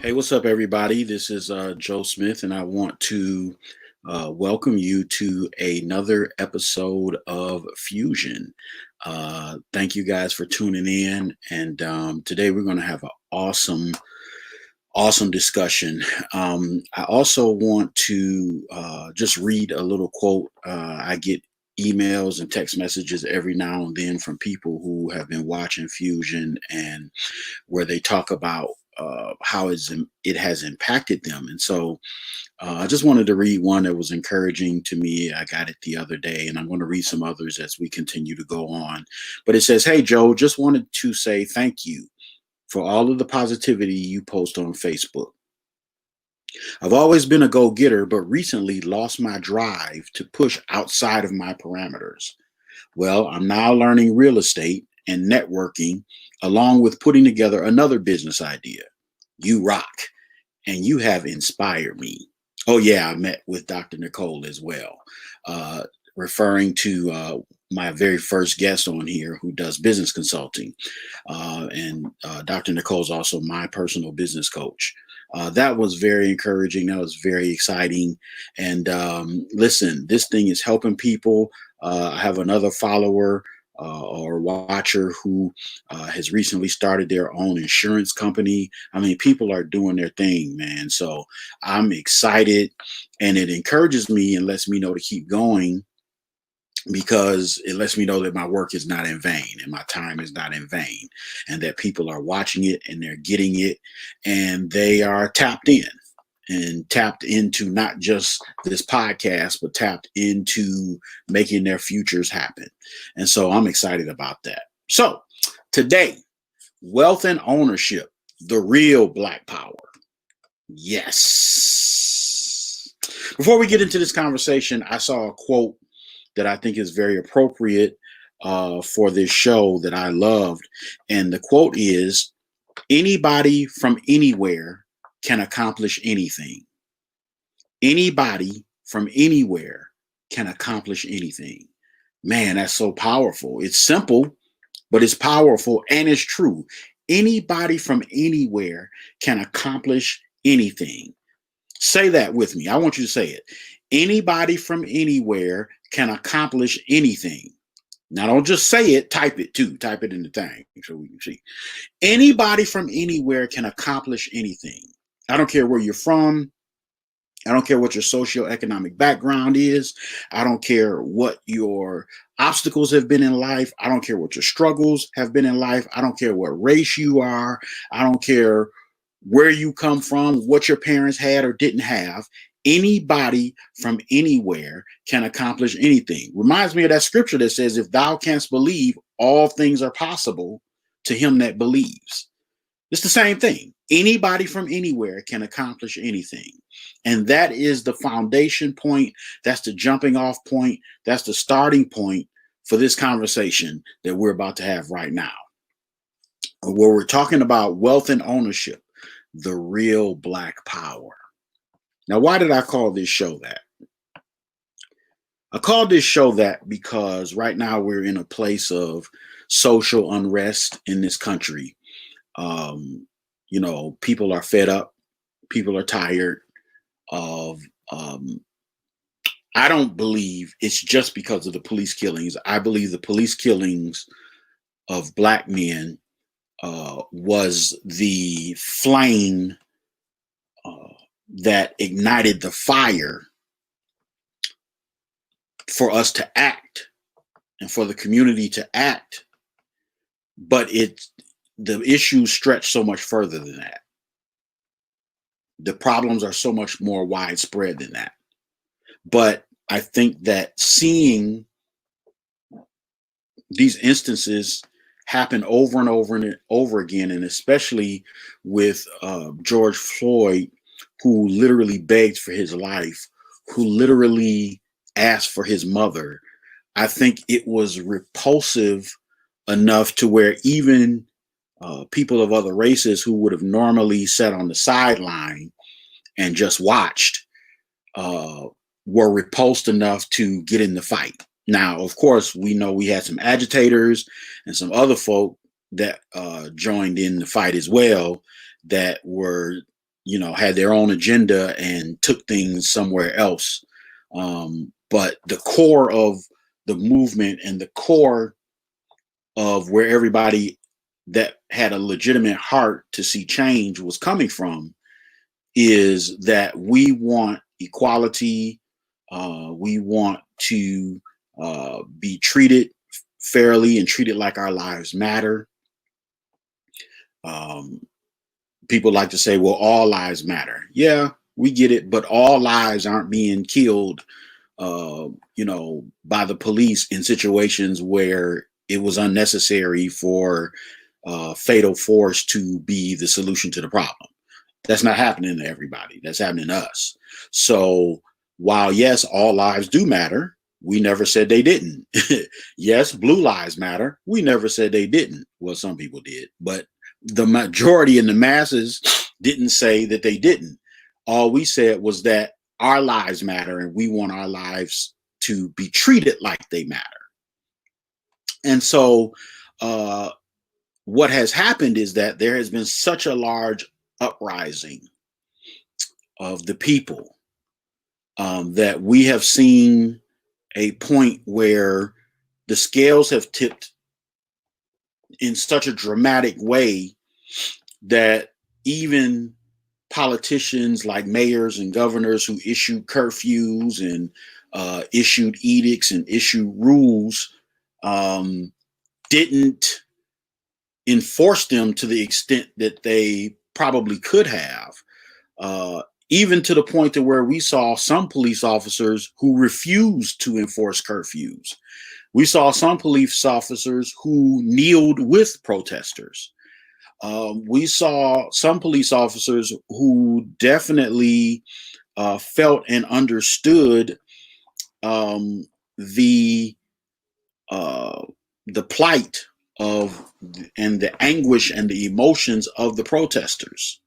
Hey, what's up, everybody? This is Joe Smith, and I want to welcome you to another episode of Fusion. Thank you guys for tuning in, and today we're going to have an awesome discussion. I also want to just read a little quote. I get emails and text messages every now and then from people who have been watching Fusion and where they talk about how it has impacted them. And so I just wanted to read one that was encouraging to me. I got it the other day, and I'm going to read some others as we continue to go on. But it says, "Hey, Joe, just wanted to say thank you for all of the positivity you post on Facebook. I've always been a go getter, but recently lost my drive to push outside of my parameters. Well, I'm now learning real estate and networking, along with putting together another business idea. You rock, and you have inspired me." Oh, yeah, I met with Dr. Nicole as well, uh, referring to my very first guest on here who does business consulting. And Dr. Nicole is also my personal business coach. That was very encouraging. That was very exciting. And listen, this thing is helping people. I have another follower or watcher who has recently started their own insurance company. I mean, people are doing their thing, man. So I'm excited, and it encourages me and lets me know to keep going, because it lets me know that my work is not in vain and my time is not in vain, and that people are watching it and they're getting it, and they are tapped in and tapped into not just this podcast, but tapped into making their futures happen. And so I'm excited about that. So today, wealth and ownership, the real Black power. Yes. Before we get into this conversation, I saw a quote that I think is very appropriate for this show that I loved. And the quote is, "Anybody from anywhere can accomplish anything. Anybody from anywhere can accomplish anything." Man, that's so powerful. It's simple, but it's powerful and it's true. Anybody from anywhere can accomplish anything. Say that with me. I want you to say it. Anybody from anywhere can accomplish anything. Now, don't just say it, type it too. Type it in the thing so we can see. Anybody from anywhere can accomplish anything. I don't care where you're from. I don't care what your socioeconomic background is. I don't care what your obstacles have been in life. I don't care what your struggles have been in life. I don't care what race you are. I don't care where you come from, what your parents had or didn't have. Anybody from anywhere can accomplish anything. Reminds me of that scripture that says, "If thou canst believe, all things are possible to him that believes." It's the same thing. Anybody from anywhere can accomplish anything. And that is the foundation point. That's the jumping off point. That's the starting point for this conversation that we're about to have right now, where we're talking about wealth and ownership, the real Black power. Now, why did I call this show that? I called this show that because right now we're in a place of social unrest in this country. Um, People are fed up. People are tired of. I don't believe it's just because of the police killings. I believe the police killings of Black men was the flame that ignited the fire for us to act and for the community to act. But the issues stretch so much further than that. The problems are so much more widespread than that. But I think that seeing these instances happen over and over and over again, and especially with George Floyd, who literally begged for his life, who literally asked for his mother, I think it was repulsive enough to where even people of other races who would have normally sat on the sideline and just watched were repulsed enough to get in the fight. Now, of course, we know we had some agitators and some other folk that joined in the fight as well, that were had their own agenda and took things somewhere else. But the core of the movement and the core of where everybody that had a legitimate heart to see change was coming from is that we want equality. We want to be treated fairly and treated like our lives matter. People like to say, well, all lives matter. Yeah, we get it, but all lives aren't being killed, by the police in situations where it was unnecessary for fatal force to be the solution to the problem. That's not happening to everybody. That's happening to us. So while, yes, all lives do matter, we never said they didn't. Yes, blue lives matter. We never said they didn't. Well, some people did, but the majority and the masses didn't say that they didn't. All we said was that our lives matter and we want our lives to be treated like they matter. And so what has happened is that there has been such a large uprising of the people that we have seen a point where the scales have tipped in such a dramatic way that even politicians like mayors and governors who issued curfews and issued edicts and issued rules didn't enforce them to the extent that they probably could have, even to the point to where we saw some police officers who refused to enforce curfews. We saw some police officers who kneeled with protesters. We saw some police officers who definitely felt and understood the plight of and the anguish and the emotions of the protesters.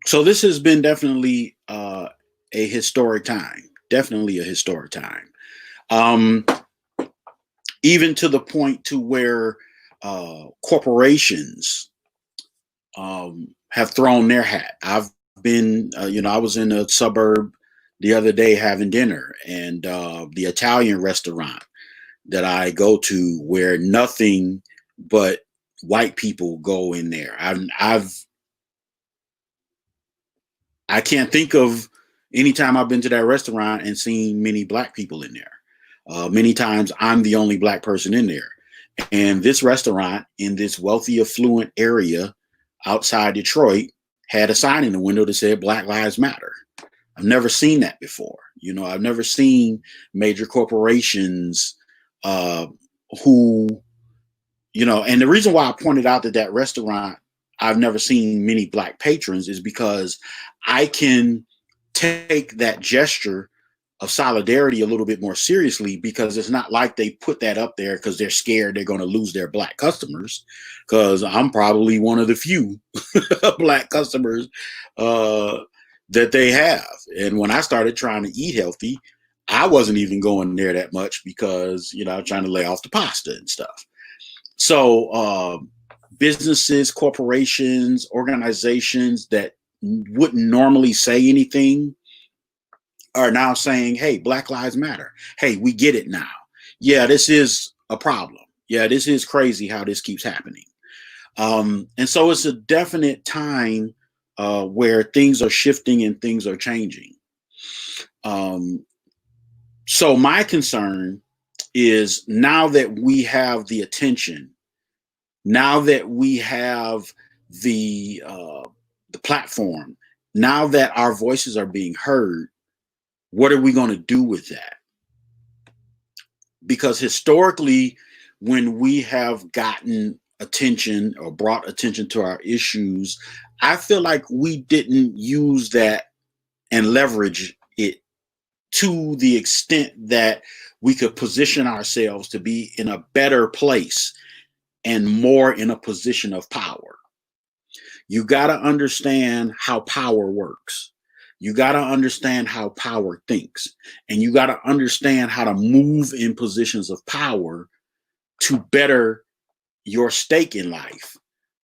So this has been definitely a historic time. Definitely a historic time. Even to the point to where corporations have thrown their hat. I've been, I was in a suburb the other day having dinner, and the Italian restaurant that I go to, where nothing but white people go in there. I can't think of any time I've been to that restaurant and seen many black people in there. Many times I'm the only black person in there. And this restaurant in this wealthy, affluent area outside Detroit had a sign in the window that said Black Lives Matter. I've never seen that before. I've never seen major corporations who, and the reason why I pointed out that restaurant, I've never seen many black patrons, is because I can take that gesture of solidarity a little bit more seriously, because it's not like they put that up there because they're scared they're going to lose their black customers, because I'm probably one of the few black customers that they have. And when I started trying to eat healthy, I wasn't even going there that much because, I'm trying to lay off the pasta and stuff. So businesses, corporations, organizations that wouldn't normally say anything are now saying, hey, Black Lives Matter. Hey, we get it now. Yeah, this is a problem. Yeah, this is crazy how this keeps happening. And so it's a definite time where things are shifting and things are changing. So my concern is, now that we have the attention, now that we have the platform, now that our voices are being heard, what are we going to do with that? Because historically, when we have gotten attention or brought attention to our issues, I feel like we didn't use that and leverage it to the extent that we could position ourselves to be in a better place and more in a position of power. You got to understand how power works. You got to understand how power thinks, and you got to understand how to move in positions of power to better your stake in life.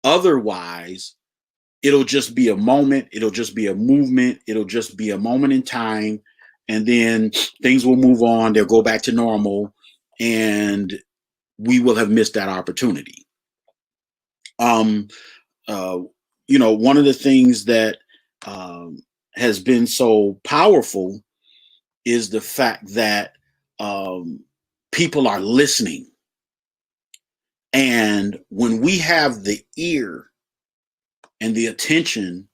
Otherwise, it'll just be a moment. It'll just be a movement. It'll just be a moment in time. And then things will move on. They'll go back to normal. And we will have missed that opportunity. Um, one of the things that has been so powerful is the fact that people are listening. And when we have the ear and the attention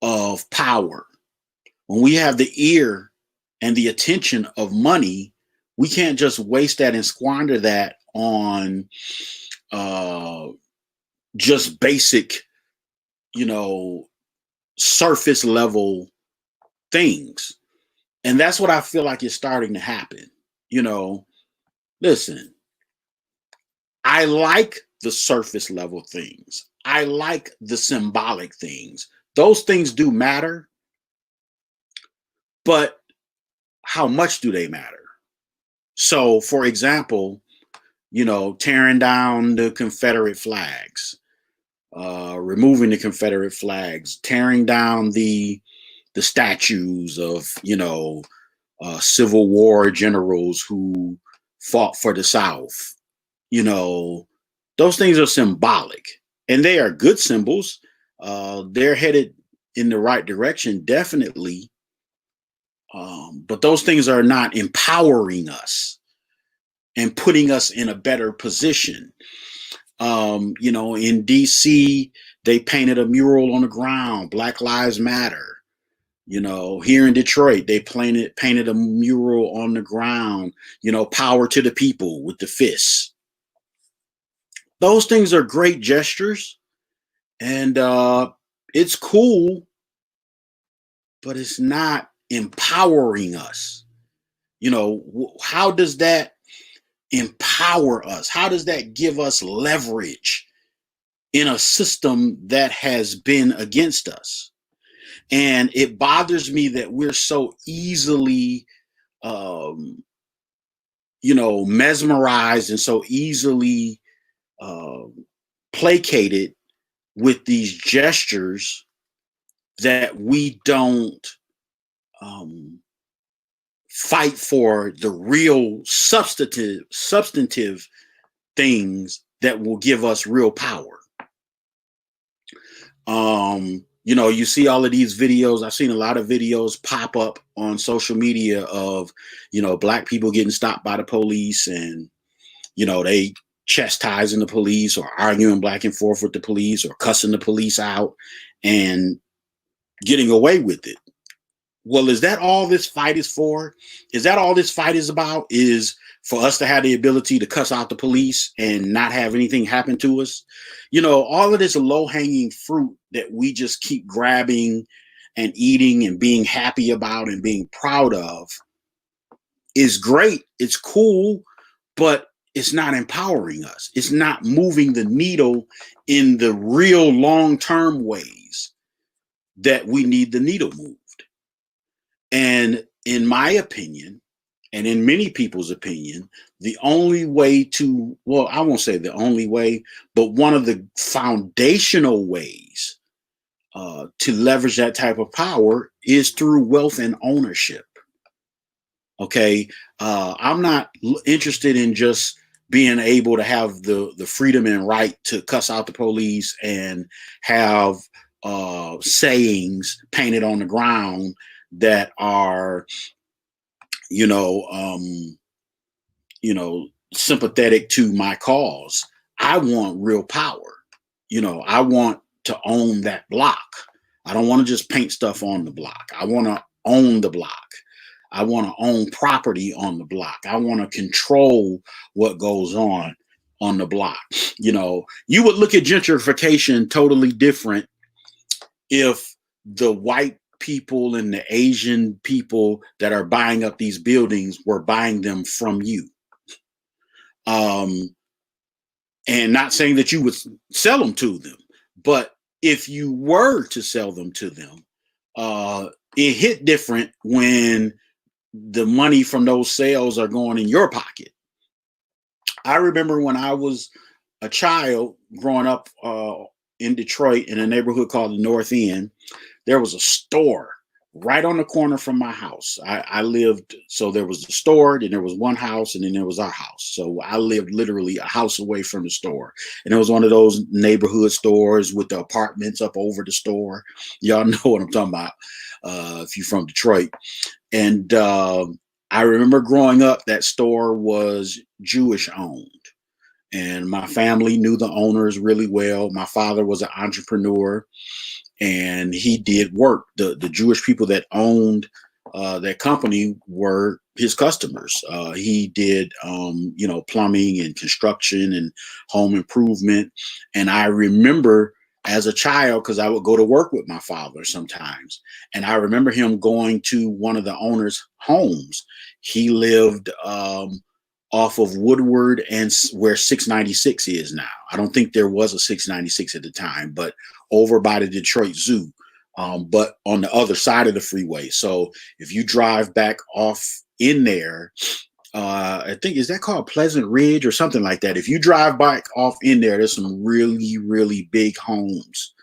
of power, when we have the ear and the attention of money, we can't just waste that and squander that on just basic, surface level things. And that's what I feel like is starting to happen. Listen, I like the surface level things. I like the symbolic things. Those things do matter. But how much do they matter? So, for example, tearing down the Confederate flags, removing the Confederate flags, tearing down the statues of, Civil War generals who fought for the South. Those things are symbolic, and they are good symbols. They're headed in the right direction, definitely. But those things are not empowering us and putting us in a better position. In DC, they painted a mural on the ground, Black Lives Matter. Here in Detroit, they painted a mural on the ground, power to the people with the fists. Those things are great gestures, and it's cool, but it's not empowering us. How does that empower us? How does that give us leverage in a system that has been against us? And it bothers me that we're so easily, mesmerized and so easily placated with these gestures that we don't fight for the real substantive things that will give us real power. You see all of these videos. I've seen a lot of videos pop up on social media of, Black people getting stopped by the police, and, they chastising the police or arguing back and forth with the police or cussing the police out and getting away with it. Well, is that all this fight is for? Is that all this fight is about? Is for us to have the ability to cuss out the police and not have anything happen to us? All of this low-hanging fruit that we just keep grabbing and eating and being happy about and being proud of is great. It's cool, but it's not empowering us. It's not moving the needle in the real long-term ways that we need the needle moved. And in my opinion, and in many people's opinion, the only way to, well, I won't say the only way, but one of the foundational ways to leverage that type of power is through wealth and ownership. Okay. I'm not interested in just being able to have the freedom and right to cuss out the police and have sayings painted on the ground that are, sympathetic to my cause. I want real power. I want to own that block. I don't want to just paint stuff on the block. I want to own the block. I want to own property on the block. I want to control what goes on the block. You would look at gentrification totally different if the white people and the Asian people that are buying up these buildings were buying them from you. And not saying that you would sell them to them, but if you were to sell them to them, it hit different when the money from those sales are going in your pocket. I remember when I was a child growing up in Detroit in a neighborhood called the North End, there was a store right on the corner from my house. I lived, so there was the store, then there was one house, and then there was our house. So I lived literally a house away from the store. And it was one of those neighborhood stores with the apartments up over the store. Y'all know what I'm talking about if you're from Detroit. And I remember growing up, that store was Jewish owned. And my family knew the owners really well. My father was an entrepreneur, and he did work. The Jewish people that owned that company were his customers. He did, plumbing and construction and home improvement. And I remember as a child, because I would go to work with my father sometimes, and I remember him going to one of the owner's homes. He lived off of Woodward and where 696 is now. I don't think there was a 696 at the time, but over by the Detroit Zoo, but on the other side of the freeway. So if you drive back off in there, I think, is that called Pleasant Ridge or something like that? If you drive back off in there, there's some really, really big homes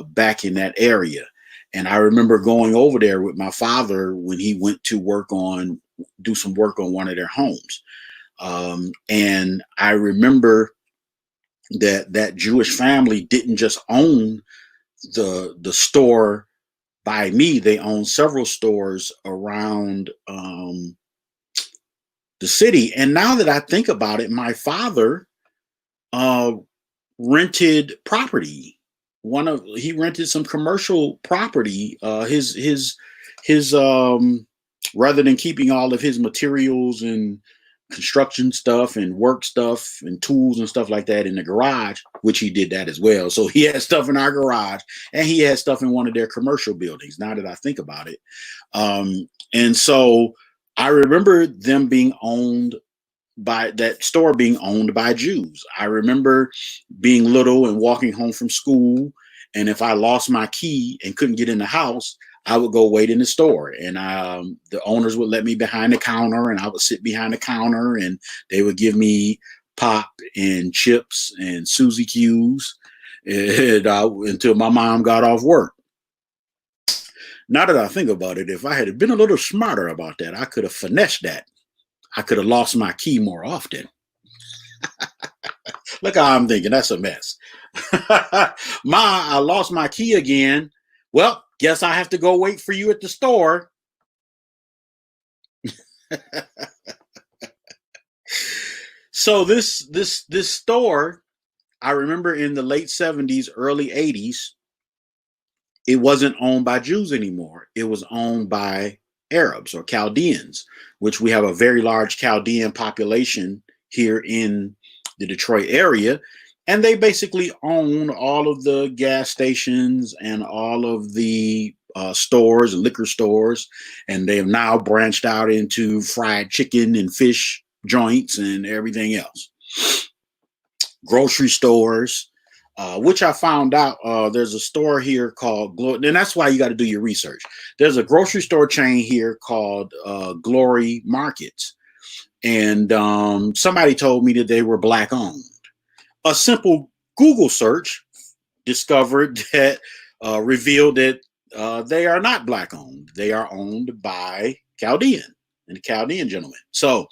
back in that area. And I remember going over there with my father when he went to do some work on one of their homes. And I remember that Jewish family didn't just own the store by me. They owned several stores around the city. And now that I think about it, my father rented property. He rented some commercial property. His rather than keeping all of his materials and construction stuff and work stuff and tools and stuff like that in the garage, which he did that as well. So he had stuff in our garage, and he had stuff in one of their commercial buildings, now that I think about it. And so I remember them being owned by that store being owned by Jews. I remember being little and walking home from school, and if I lost my key and couldn't get in the house, I would go wait in the store, and the owners would let me behind the counter, and I would sit behind the counter, and they would give me pop and chips and Suzy Q's until my mom got off work. Now that I think about it, if I had been a little smarter about that, I could have finessed that. I could have lost my key more often. Look how I'm thinking. That's a mess. I lost my key again. Well, guess I have to go wait for you at the store. So this store, I remember in the late 70s, early 80s, it wasn't owned by Jews anymore. It was owned by Arabs or Chaldeans, which we have a very large Chaldean population here in the Detroit area. And they basically own all of the gas stations and all of the stores and liquor stores. And they have now branched out into fried chicken and fish joints and everything else. Grocery stores, which I found out there's a store here called Glory. And that's why you got to do your research. There's a grocery store chain here called Glory Markets. And somebody told me that they were Black owned. A simple Google search revealed that they are not Black owned. They are owned by Chaldean gentlemen. So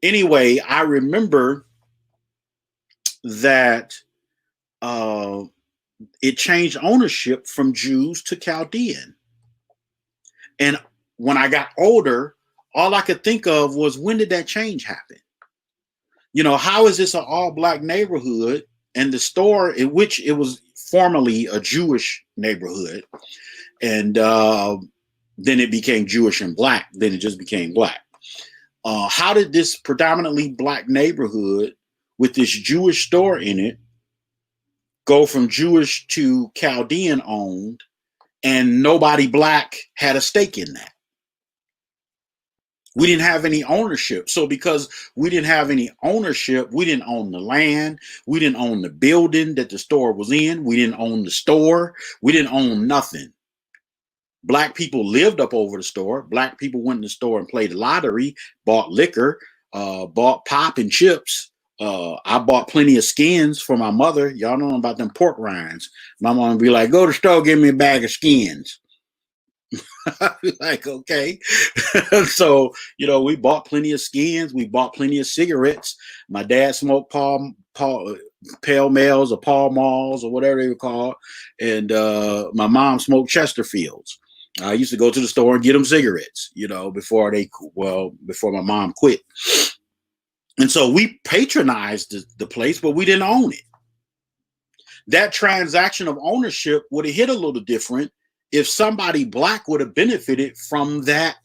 anyway, I remember that it changed ownership from Jews to Chaldean. And when I got older, all I could think of was, when did that change happen? You know, how is this an all Black neighborhood, and the store in which it was formerly a Jewish neighborhood, and then it became Jewish and Black, then it just became Black. How did this predominantly Black neighborhood with this Jewish store in it go from Jewish to Chaldean owned, and nobody Black had a stake in that? We didn't have any ownership. So because we didn't have any ownership, we didn't own the land. We didn't own the building that the store was in. We didn't own the store. We didn't own nothing. Black people lived up over the store. Black people went in the store and played the lottery, bought liquor, bought pop and chips, I bought plenty of skins for my mother. Y'all know about them pork rinds. My mom would be like, go to the store, give me a bag of skins. I'd be like, okay. So, we bought plenty of skins. We bought plenty of cigarettes. My dad smoked Pale Males or Pall Malls or whatever they were called. And my mom smoked Chesterfields. I used to go to the store and get them cigarettes, before my mom quit. And so we patronized the place, but we didn't own it. That transaction of ownership would have hit a little different if somebody black would have benefited from that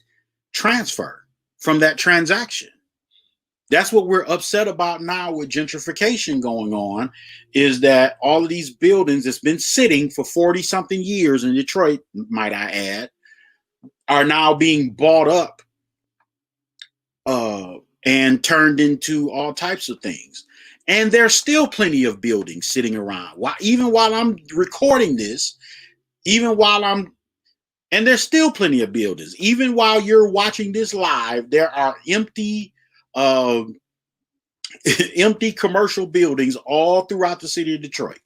transfer, from that transaction. That's what we're upset about now with gentrification going on, is that all of these buildings that's been sitting for 40 something years in Detroit, might I add, are now being bought up and turned into all types of things. And there's still plenty of buildings sitting around. Even while I'm recording this, and there's still plenty of buildings. Even while you're watching this live, there are empty commercial buildings all throughout the city of Detroit.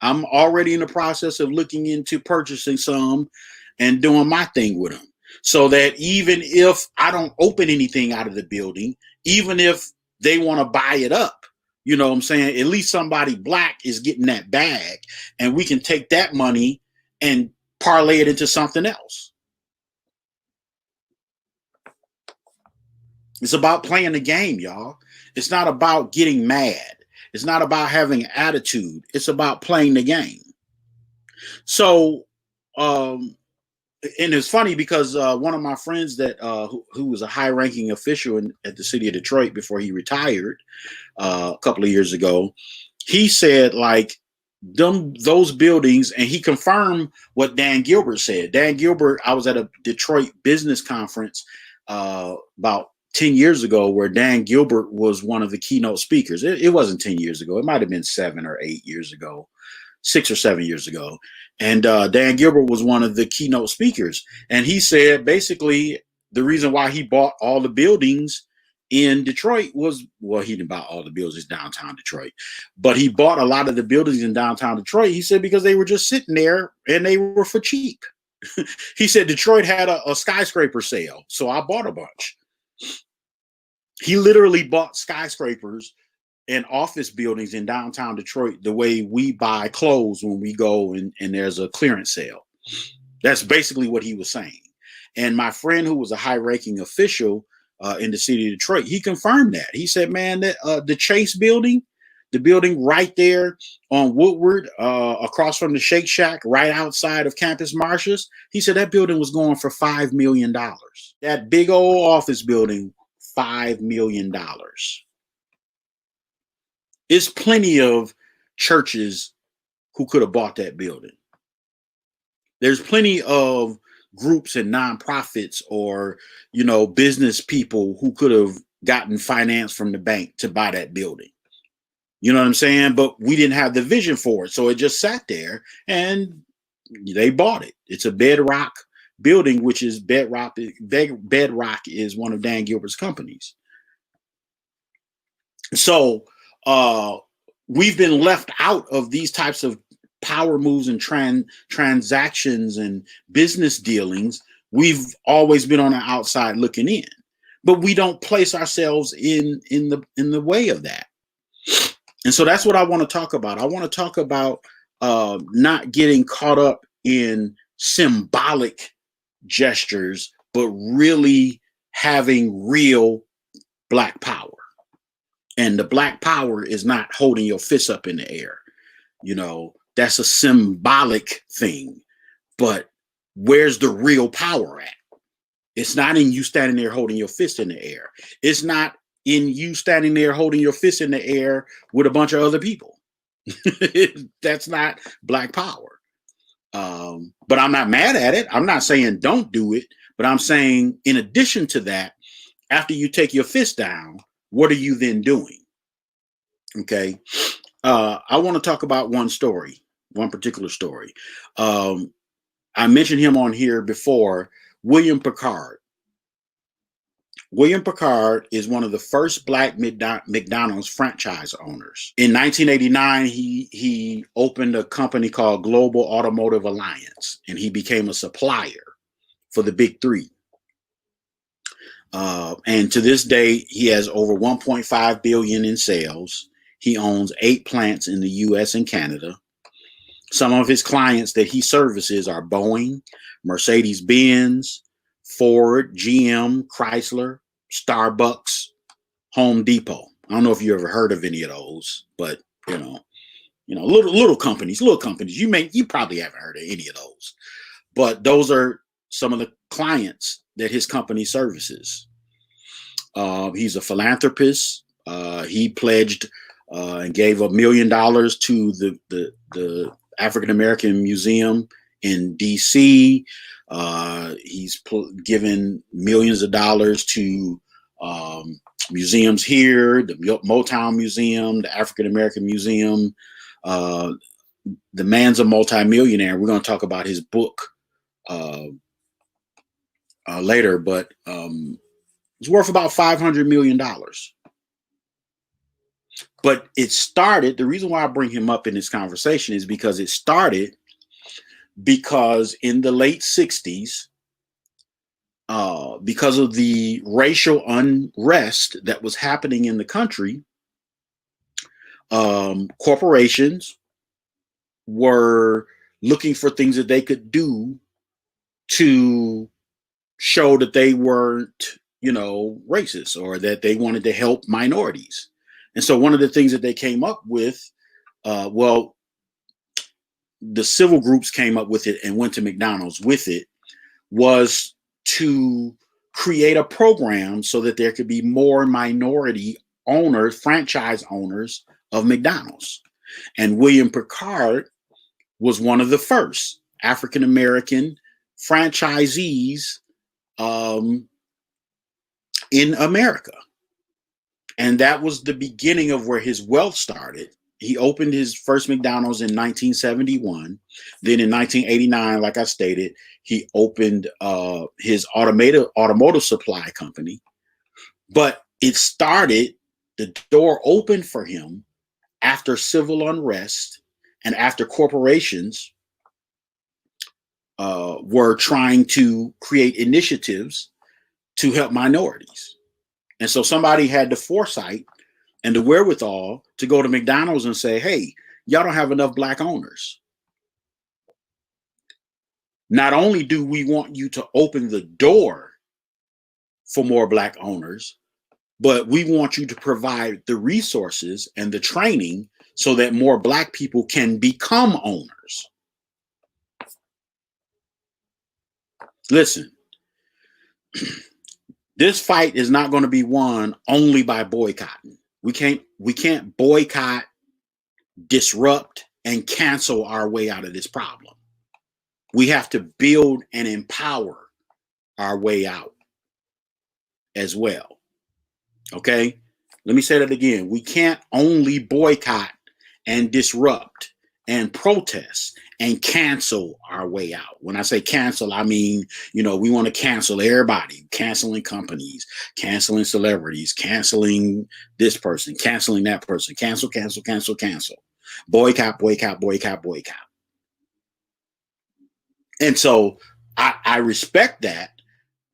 I'm already in the process of looking into purchasing some and doing my thing with them. So that even if I don't open anything out of the building, even if they want to buy it up, you know what I'm saying? At least somebody black is getting that bag, and we can take that money and parlay it into something else. It's about playing the game, y'all. It's not about getting mad. It's not about having attitude. It's about playing the game. So, and it's funny because one of my friends that who was a high-ranking official at the city of Detroit before he retired a couple of years ago, he said like those buildings, and he confirmed what Dan Gilbert said. Dan Gilbert, I was at a Detroit business conference about 10 years ago where Dan Gilbert was one of the keynote speakers. It wasn't 10 years ago. It might have been 7 or 8 years ago, 6 or 7 years ago. And Dan Gilbert was one of the keynote speakers. And he said basically the reason why he bought all the buildings in Detroit was, well, he didn't buy all the buildings downtown Detroit, but he bought a lot of the buildings in downtown Detroit. He said because they were just sitting there and they were for cheap. He said Detroit had a skyscraper sale, so I bought a bunch. He literally bought skyscrapers and office buildings in downtown Detroit the way we buy clothes when we go and there's a clearance sale. That's basically what he was saying. And my friend who was a high-ranking official in the city of Detroit, he confirmed that. He said, man, that the Chase building, the building right there on Woodward, across from the Shake Shack, right outside of Campus Martius, he said that building was going for $5 million. That big old office building, $5 million. There's plenty of churches who could have bought that building. There's plenty of groups and nonprofits or, business people who could have gotten finance from the bank to buy that building. You know what I'm saying? But we didn't have the vision for it. So it just sat there and they bought it. It's a bedrock building, which is Bedrock is one of Dan Gilbert's companies. So we've been left out of these types of power moves and transactions and business dealings. We've always been on the outside looking in, but we don't place ourselves in the way of that. And so that's what I want to talk about. I want to talk about not getting caught up in symbolic gestures, but really having real Black power. And the Black power is not holding your fists up in the air. That's a symbolic thing. But where's the real power at? It's not in you standing there holding your fist in the air. It's not in you standing there holding your fist in the air with a bunch of other people. That's not Black power. But I'm not mad at it. I'm not saying don't do it, but I'm saying in addition to that, after you take your fist down, what are you then doing? Okay. I want to talk about one particular story. I mentioned him on here before, William Picard. William Picard is one of the first black McDonald's franchise owners. In 1989, he opened a company called Global Automotive Alliance, and he became a supplier for the big three. And to this day, he has over 1.5 billion in sales. He owns 8 plants in the US and Canada. Some of his clients that he services are Boeing, Mercedes-Benz, Ford, GM, Chrysler, Starbucks, Home Depot. I don't know if you ever heard of any of those, but little companies. You probably haven't heard of any of those. But those are some of the clients that his company services. He's a philanthropist. He pledged and gave $1 million to the African American Museum in DC. He's given millions of dollars to museums here, the Motown Museum, the African American Museum. The man's a multimillionaire. We're going to talk about his book later, but it's worth about $500 million. But it started, the reason why I bring him up in this conversation is because it started because in the late 60s, because of the racial unrest that was happening in the country, corporations were looking for things that they could do to show that they weren't, racist, or that they wanted to help minorities. And so one of the things that they came up with, the civil groups came up with it and went to McDonald's with it, was to create a program so that there could be more minority owners, franchise owners of McDonald's. And William Picard was one of the first African-American franchisees in America. And that was the beginning of where his wealth started. He opened his first McDonald's in 1971. Then in 1989, like I stated, he opened his automotive supply company. But it started, the door opened for him after civil unrest and after corporations were trying to create initiatives to help minorities. And so somebody had the foresight and the wherewithal to go to McDonald's and say, hey, y'all don't have enough black owners. Not only do we want you to open the door for more black owners, but we want you to provide the resources and the training so that more black people can become owners. Listen, this fight is not going to be won only by boycotting. We can't boycott, disrupt, and cancel our way out of this problem. We have to build and empower our way out as well. Okay? Let me say that again. We can't only boycott and disrupt and protest and cancel our way out. When I say cancel, I mean, we want to cancel everybody, canceling companies, canceling celebrities, canceling this person, canceling that person, cancel. Boycott. And so I respect that,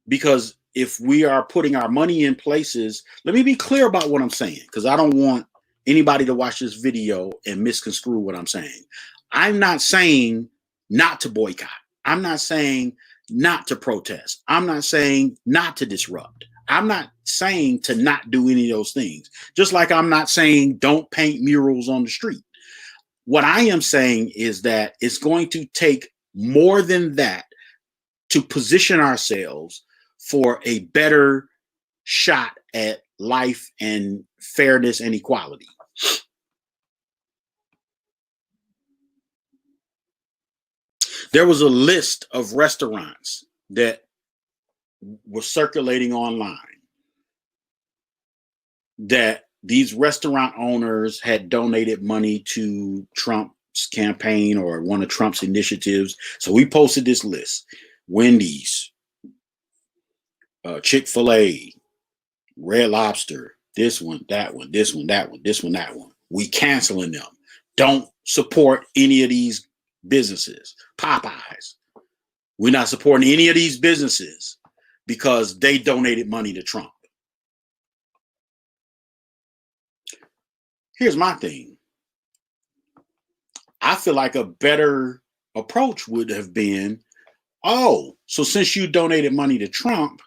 because if we are putting our money in places, let me be clear about what I'm saying, because I don't want anybody to watch this video and misconstrue what I'm saying. I'm not saying not to boycott. I'm not saying not to protest. I'm not saying not to disrupt. I'm not saying to not do any of those things. Just like I'm not saying don't paint murals on the street. What I am saying is that it's going to take more than that to position ourselves for a better shot at life and fairness and equality. There was a list of restaurants that were circulating online that these restaurant owners had donated money to Trump's campaign or one of Trump's initiatives. So we posted this list: Wendy's, Chick-fil-A, Red Lobster, this one, that one, this one, that one, this one, that one. We canceling them. Don't support any of these businesses. Popeyes. We're not supporting any of these businesses because they donated money to Trump. Here's my thing. I feel like a better approach would have been, oh, so since you donated money to Trump,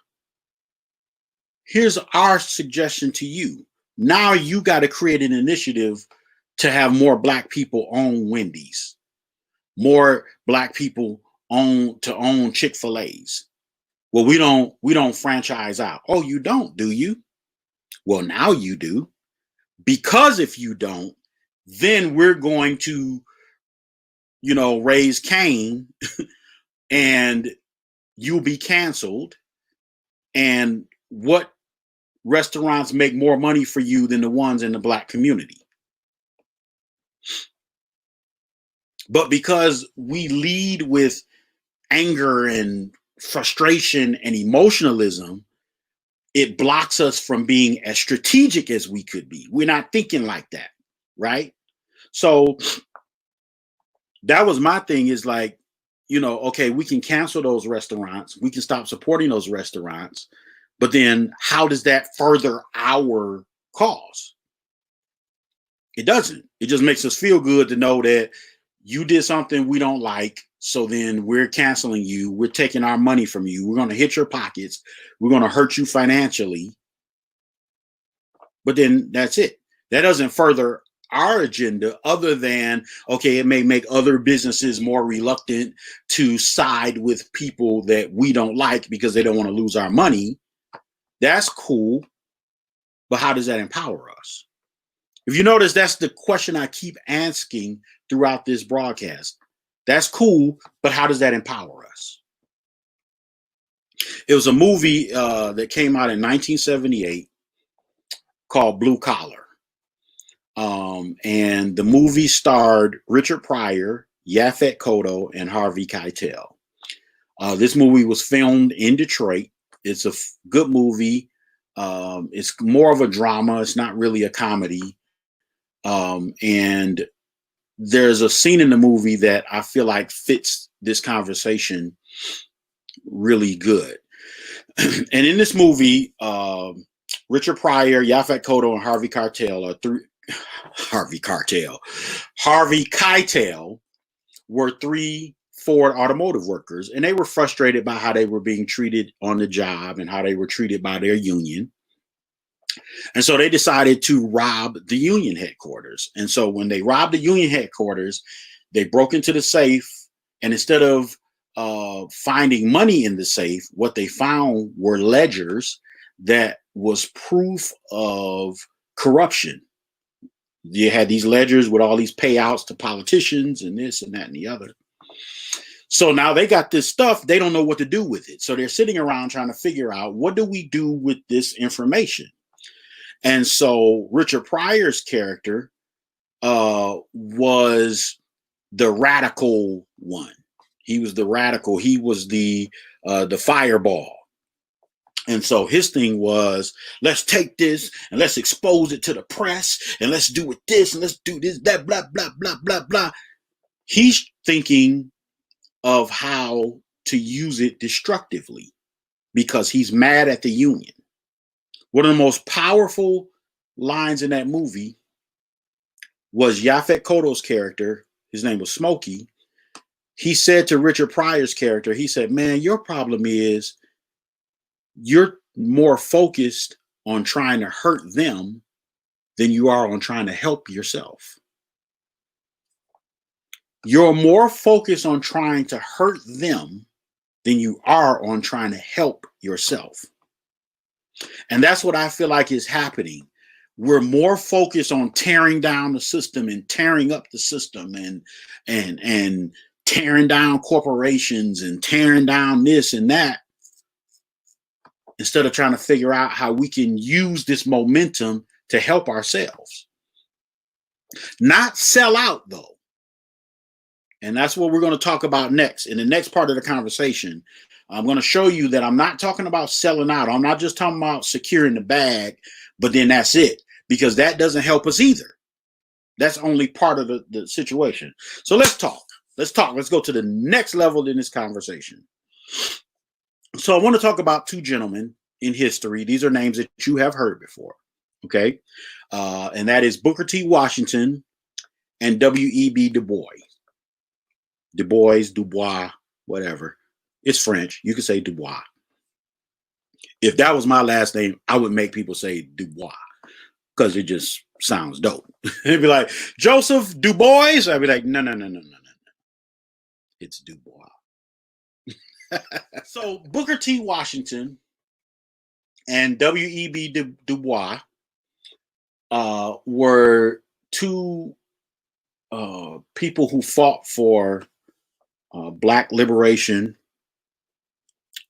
here's our suggestion to you. Now you got to create an initiative to have more Black people own Wendy's, more Black people own Chick-fil-A's. Well, we don't franchise out. Oh, you don't, do you? Well, now you do. Because if you don't, then we're going to, raise Cain and you'll be canceled. And what restaurants make more money for you than the ones in the Black community? But because we lead with anger and frustration and emotionalism, it blocks us from being as strategic as we could be. We're not thinking like that, right? So that was my thing, is like, okay, we can cancel those restaurants. We can stop supporting those restaurants. But then how does that further our cause? It doesn't. It just makes us feel good to know that you did something we don't like. So then we're canceling you. We're taking our money from you. We're going to hit your pockets. We're going to hurt you financially. But then that's it. That doesn't further our agenda, other than, okay, it may make other businesses more reluctant to side with people that we don't like because they don't want to lose our money. That's cool. But how does that empower us? If you notice, that's the question I keep asking throughout this broadcast. That's cool, but how does that empower us? It was a movie that came out in 1978 called Blue Collar. And the movie starred Richard Pryor, Yaphet Kotto, and Harvey Keitel. This movie was filmed in Detroit. It's a good movie. It's more of a drama. It's not really a comedy. And there's a scene in the movie that I feel like fits this conversation really good. And in this movie, Richard Pryor, Yaphet Kotto, and Harvey Keitel were three Ford automotive workers, and they were frustrated by how they were being treated on the job and how they were treated by their union. And so they decided to rob the union headquarters. And so when they robbed the union headquarters, they broke into the safe, and instead of finding money in the safe, what they found were ledgers that was proof of corruption. You had these ledgers with all these payouts to politicians and this and that and the other. So now they got this stuff. They don't know what to do with it. So they're sitting around trying to figure out, what do we do with this information? And so Richard Pryor's character was the radical one. He was the radical. He was the fireball. And so his thing was, let's take this and let's expose it to the press, and let's do it this and let's do this, that, blah, blah, blah, blah, blah. He's thinking of how to use it destructively because he's mad at the union. One of the most powerful lines in that movie was Yaphet Kotto's character. His name was Smokey. He said to Richard Pryor's character, he said, man, your problem is you're more focused on trying to hurt them than you are on trying to help yourself. You're more focused on trying to hurt them than you are on trying to help yourself. And that's what I feel like is happening. We're more focused on tearing down the system and tearing up the system and tearing down corporations and tearing down this and that, instead of trying to figure out how we can use this momentum to help ourselves. Not sell out, though. And that's what we're going to talk about next. In the next part of the conversation, I'm going to show you that I'm not talking about selling out. I'm not just talking about securing the bag, but then that's it, because that doesn't help us either. That's only part of the situation. So let's talk. Let's go to the next level in this conversation. So I want to talk about two gentlemen in history. These are names that you have heard before. Okay. And that is Booker T. Washington and W.E.B. Du Bois. Du Bois, whatever. It's French. You could say Du Bois. If that was my last name, I would make people say Du Bois, because it just sounds dope. It'd be like, Joseph Du Bois. I'd be like, no. It's Du Bois. So Booker T. Washington and W.E.B. Du Bois were two people who fought for Black liberation,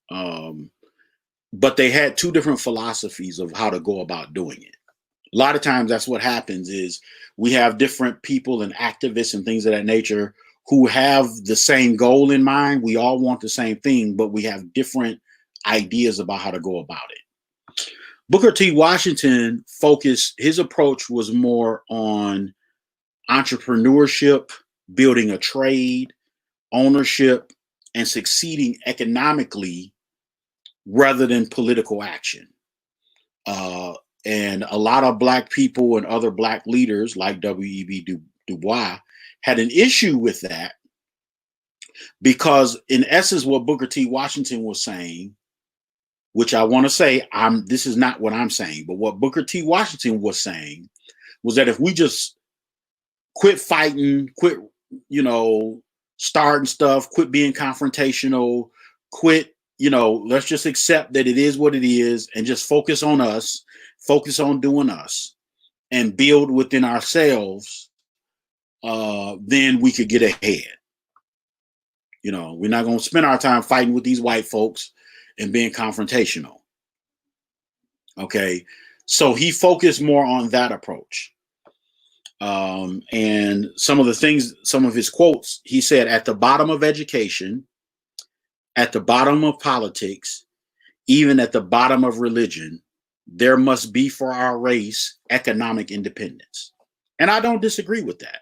but they had two different philosophies of how to go about doing it. A lot of times that's what happens, is we have different people and activists and things of that nature who have the same goal in mind. We all want the same thing, but we have different ideas about how to go about it. Booker T. Washington his approach was more on entrepreneurship, building a trade, ownership, and succeeding economically rather than political action. And a lot of Black people and other Black leaders like W.E.B. Du Bois had an issue with that, because in essence, what Booker T. Washington was saying, which I want to say, this is not what I'm saying, but what Booker T. Washington was saying was that if we just quit fighting, quit, starting stuff, quit being confrontational, quit, let's just accept that it is what it is and just focus on us, focus on doing us and build within ourselves, then we could get ahead. We're not going to spend our time fighting with these white folks and being confrontational. Okay. So he focused more on that approach. And some of his quotes, he said, at the bottom of education, at the bottom of politics, even at the bottom of religion, there must be for our race economic independence. And I don't disagree with that.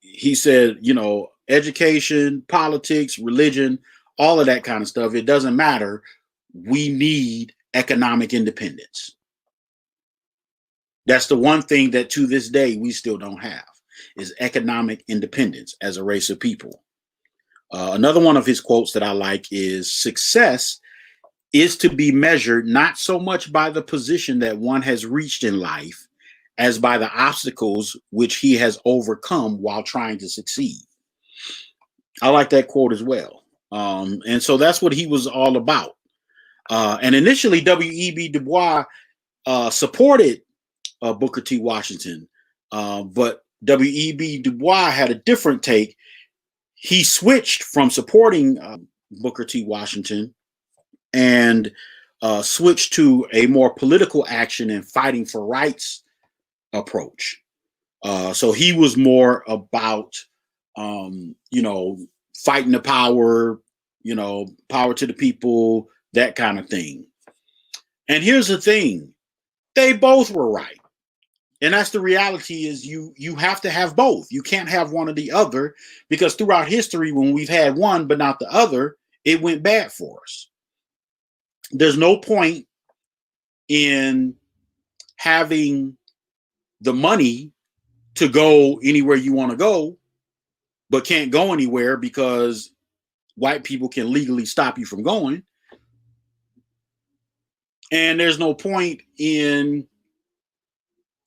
He said, education, politics, religion, all of that kind of stuff, it doesn't matter. We need economic independence. That's the one thing that to this day we still don't have, is economic independence as a race of people. Another one of his quotes that I like is, success is to be measured not so much by the position that one has reached in life as by the obstacles which he has overcome while trying to succeed. I like that quote as well. And so that's what he was all about. And initially, W.E.B. Du Bois supported Booker T. Washington, but W.E.B. Du Bois had a different take. He switched from supporting Booker T. Washington and switched to a more political action and fighting for rights approach. So he was more about, fighting the power, power to the people, that kind of thing. And here's the thing, they both were right. And that's the reality, is you have to have both. You can't have one or the other, because throughout history, when we've had one but not the other, it went bad for us. There's no point in having the money to go anywhere you want to go, but can't go anywhere because white people can legally stop you from going. And there's no point in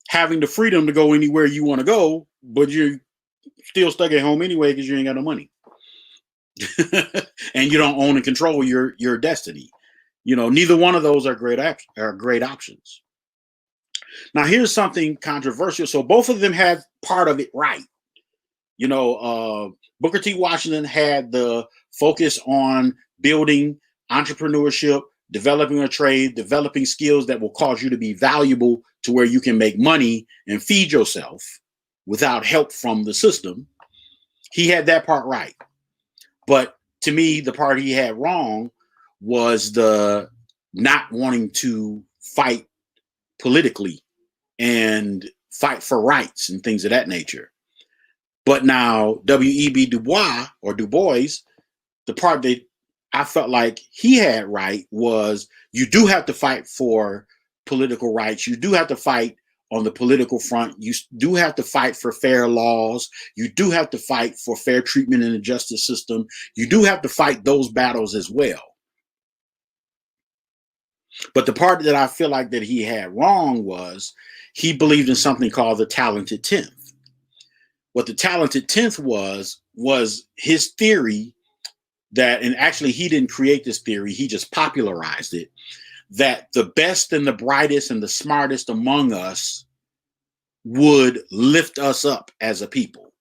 having the freedom to go anywhere you want to go, but you're still stuck at home anyway because you ain't got no money. And you don't own and control your destiny. Neither one of those are great options. Now, here's something controversial. So both of them had part of it right. Booker T. Washington had the focus on building entrepreneurship, developing a trade, developing skills that will cause you to be valuable to where you can make money and feed yourself without help from the system. He had that part right. But to me, the part he had wrong was the not wanting to fight politically and fight for rights and things of that nature. But now W.E.B. Du Bois, the part that I felt like he had right was you do have to fight for political rights. You do have to fight on the political front. You do have to fight for fair laws. You do have to fight for fair treatment in the justice system. You do have to fight those battles as well. But the part that I feel like that he had wrong was he believed in something called the talented 10th. What the talented 10th was his theory that, and actually he didn't create this theory, he just popularized it, that the best and the brightest and the smartest among us would lift us up as a people.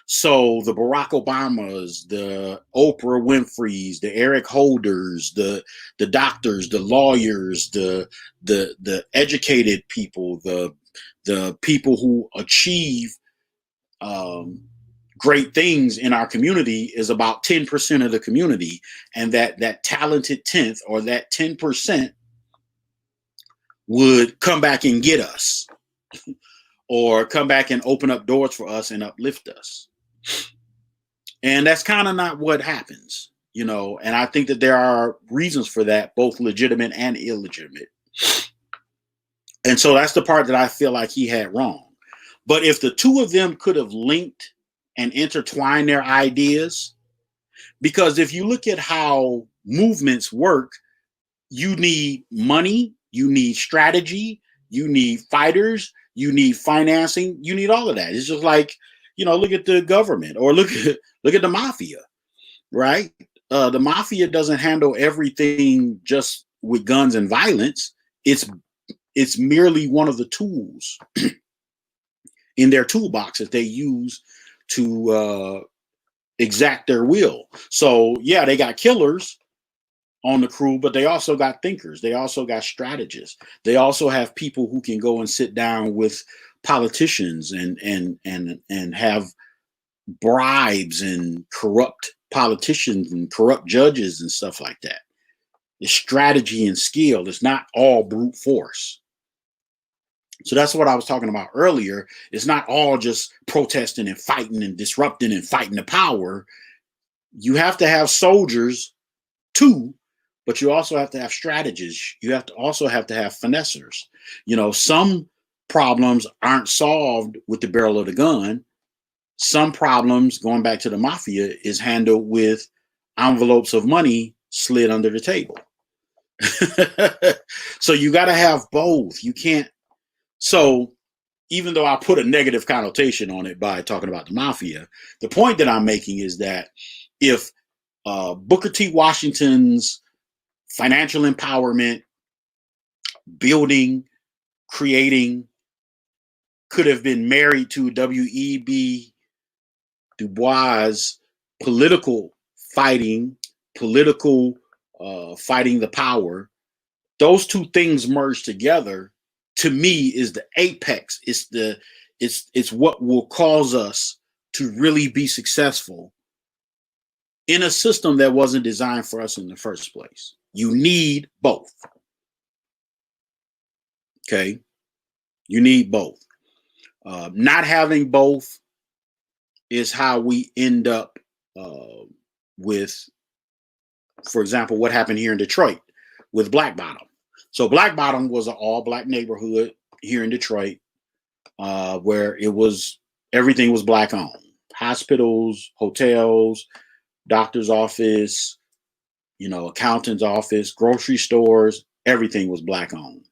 So the Barack Obamas, the Oprah Winfreys, the Eric Holders, the doctors, the lawyers, the educated people, the people who achieve great things in our community is about 10% of the community, and that talented 10th or that 10% would come back and get us or come back and open up doors for us and uplift us. And that's kind of not what happens, and I think that there are reasons for that, both legitimate and illegitimate. And so that's the part that I feel like he had wrong. But if the two of them could have linked and intertwined their ideas, because if you look at how movements work, you need money, you need strategy, you need fighters, you need financing, you need all of that. It's just like, look at the government or look at the mafia, right? The mafia doesn't handle everything just with guns and violence. It's merely one of the tools in their toolbox that they use to exact their will. So yeah, they got killers on the crew, but they also got thinkers. They also got strategists. They also have people who can go and sit down with politicians and have bribes and corrupt politicians and corrupt judges and stuff like that. It's strategy and skill. It's not all brute force. So that's what I was talking about earlier. It's not all just protesting and fighting and disrupting and fighting the power. You have to have soldiers too, but you also have to have strategists. You also have to have finessers. Some problems aren't solved with the barrel of the gun. Some problems, going back to the mafia, is handled with envelopes of money slid under the table. So you got to have both. You can't. So even though I put a negative connotation on it by talking about the mafia, the point that I'm making is that if Booker T. Washington's financial empowerment, building, creating, could have been married to W.E.B. Du Bois' political fighting, fighting the power, those two things merged together, to me, is the apex. It's what will cause us to really be successful in a system that wasn't designed for us in the first place. You need both. Okay? You need both. Not having both is how we end up with, for example, what happened here in Detroit with Black Bottom. So Black Bottom was an all-black neighborhood here in Detroit, where everything was black-owned. Hospitals, hotels, doctor's office, accountant's office, grocery stores, everything was black-owned.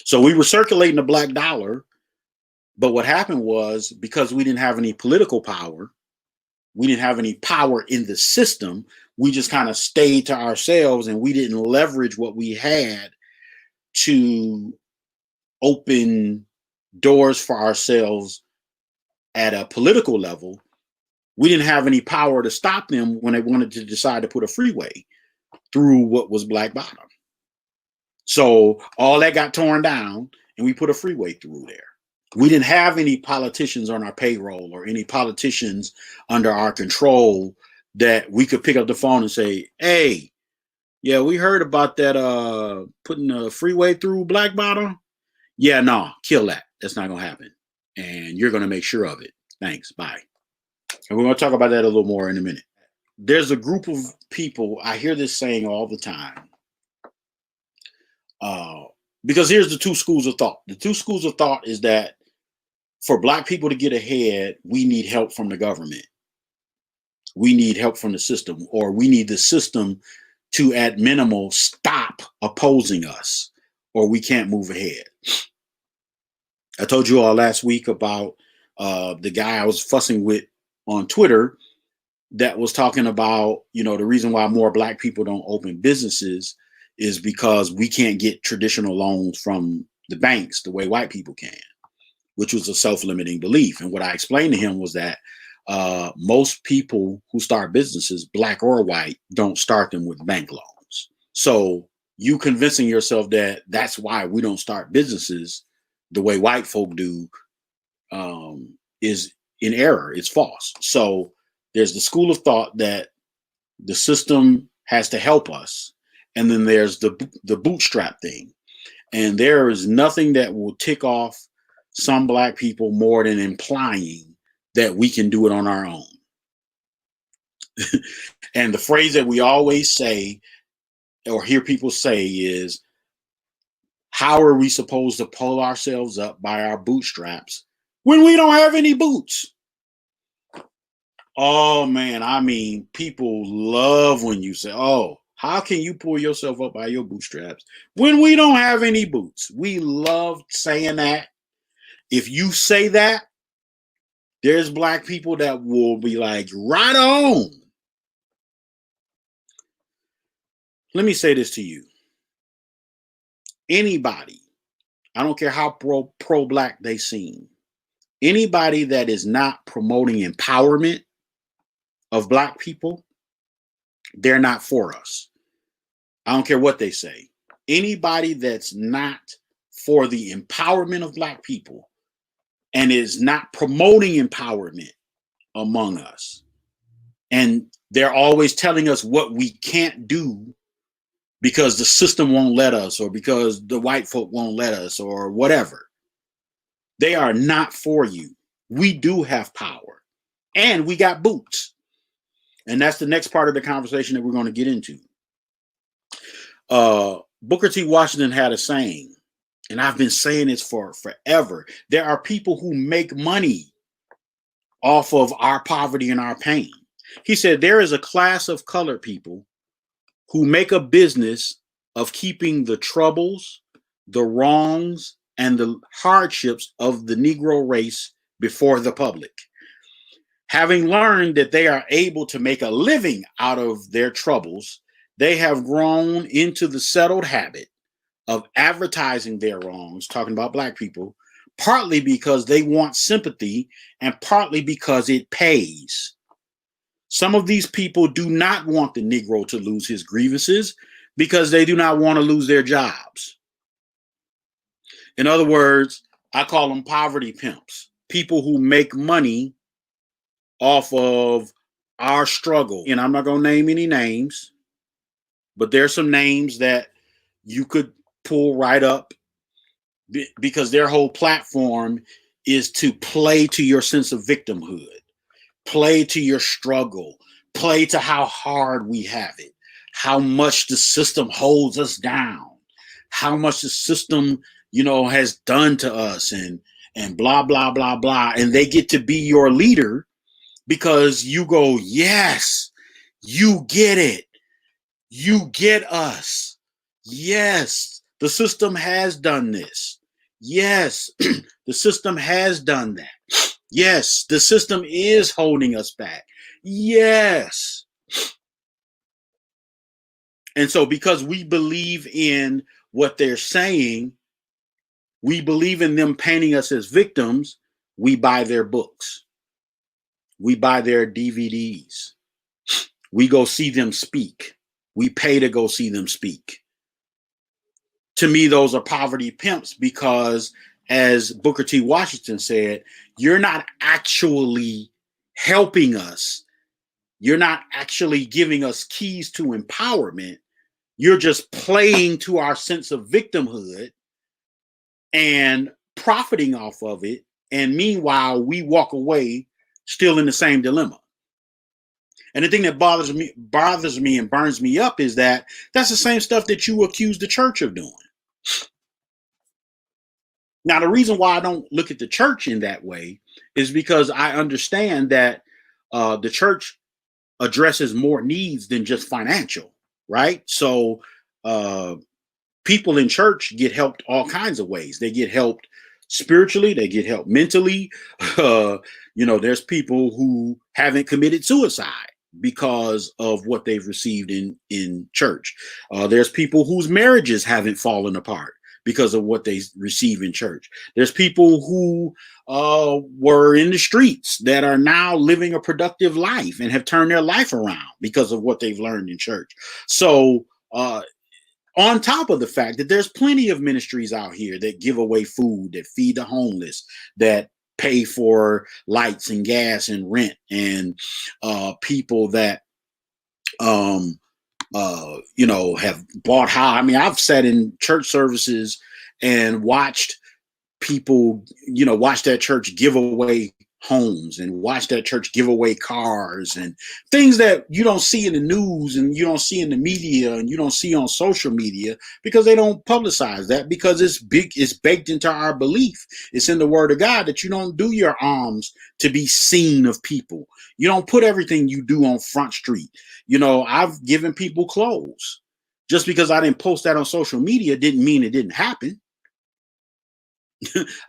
So we were circulating the black dollar, but what happened was, because we didn't have any political power, we didn't have any power in the system, we just kind of stayed to ourselves, and we didn't leverage what we had to open doors for ourselves at a political level. We didn't have any power to stop them when they wanted to decide to put a freeway through what was Black Bottom. So all that got torn down, and we put a freeway through there. We didn't have any politicians on our payroll or any politicians under our control that we could pick up the phone and say, hey, yeah, we heard about that putting a freeway through Black Bottom. Yeah, no, kill that. That's not gonna happen. And you're gonna make sure of it. Thanks. Bye. And we're gonna talk about that a little more in a minute. There's a group of people, I hear this saying all the time. Because here's the two schools of thought. The two schools of thought is that for Black people to get ahead, we need help from the government. We need help from the system, or we need the system to, at minimal, stop opposing us, or we can't move ahead. I told you all last week about the guy I was fussing with on Twitter that was talking about, the reason why more Black people don't open businesses is because we can't get traditional loans from the banks the way white people can, which was a self-limiting belief. And what I explained to him was that most people who start businesses, Black or white, don't start them with bank loans. So you convincing yourself that that's why we don't start businesses the way white folk do is in error. It's false. So there's the school of thought that the system has to help us. And then there's the bootstrap thing. And there is nothing that will tick off some Black people more than implying that we can do it on our own. And the phrase that we always say or hear people say is, how are we supposed to pull ourselves up by our bootstraps when we don't have any boots? Oh man, I mean, people love when you say, oh, how can you pull yourself up by your bootstraps when we don't have any boots? We love saying that. If you say that, there's Black people that will be like, right on. Let me say this to you. Anybody, I don't care how pro-Black they seem, anybody that is not promoting empowerment of Black people, they're not for us. I don't care what they say. Anybody that's not for the empowerment of Black people and is not promoting empowerment among us, and they're always telling us what we can't do because the system won't let us, or because the white folk won't let us, or whatever, they are not for you. We do have power, and we got boots. And that's the next part of the conversation that we're going to get into. Booker T. Washington had a saying, and I've been saying this for forever. There are people who make money off of our poverty and our pain. He said there is a class of colored people who make a business of keeping the troubles, the wrongs, and the hardships of the Negro race before the public. Having learned that they are able to make a living out of their troubles, they have grown into the settled habit of advertising their wrongs, talking about Black people, partly because they want sympathy and partly because it pays. Some of these people do not want the Negro to lose his grievances because they do not want to lose their jobs. In other words, I call them poverty pimps, people who make money off of our struggle. And I'm not going to name any names, but there's some names that you could pull right up because their whole platform is to play to your sense of victimhood, play to your struggle, play to how hard we have it, how much the system holds us down, how much the system, has done to us, and blah, blah, blah, blah. And they get to be your leader because you go, yes, you get it. You get us. Yes, the system has done this. Yes, the system has done that. Yes, the system is holding us back. Yes. And so because we believe in what they're saying, we believe in them painting us as victims, we buy their books. We buy their DVDs. We go see them speak. We pay to go see them speak. To me, those are poverty pimps because, as Booker T. Washington said, you're not actually helping us. You're not actually giving us keys to empowerment. You're just playing to our sense of victimhood and profiting off of it. And meanwhile, we walk away still in the same dilemma. And the thing that bothers me and burns me up is that that's the same stuff that you accuse the church of doing. Now, the reason why I don't look at the church in that way is because I understand that the church addresses more needs than just financial, right? So people in church get helped all kinds of ways. They get helped spiritually, they get helped mentally. There's people who haven't committed suicide because of what they've received in church. There's people whose marriages haven't fallen apart because of what they receive in church. There's people who were in the streets that are now living a productive life and have turned their life around because of what they've learned in church. So on top of the fact that there's plenty of ministries out here that give away food, that feed the homeless, that pay for lights and gas and rent, and people that have bought high. I mean, I've sat in church services and watched people, watch that church give away homes and watch that church give away cars and things that you don't see in the news and you don't see in the media and you don't see on social media because they don't publicize that, because it's baked into our belief. It's in the word of God that you don't do your alms to be seen of people. You don't put everything you do on Front Street. I've given people clothes. Just because I didn't post that on social media didn't mean it didn't happen.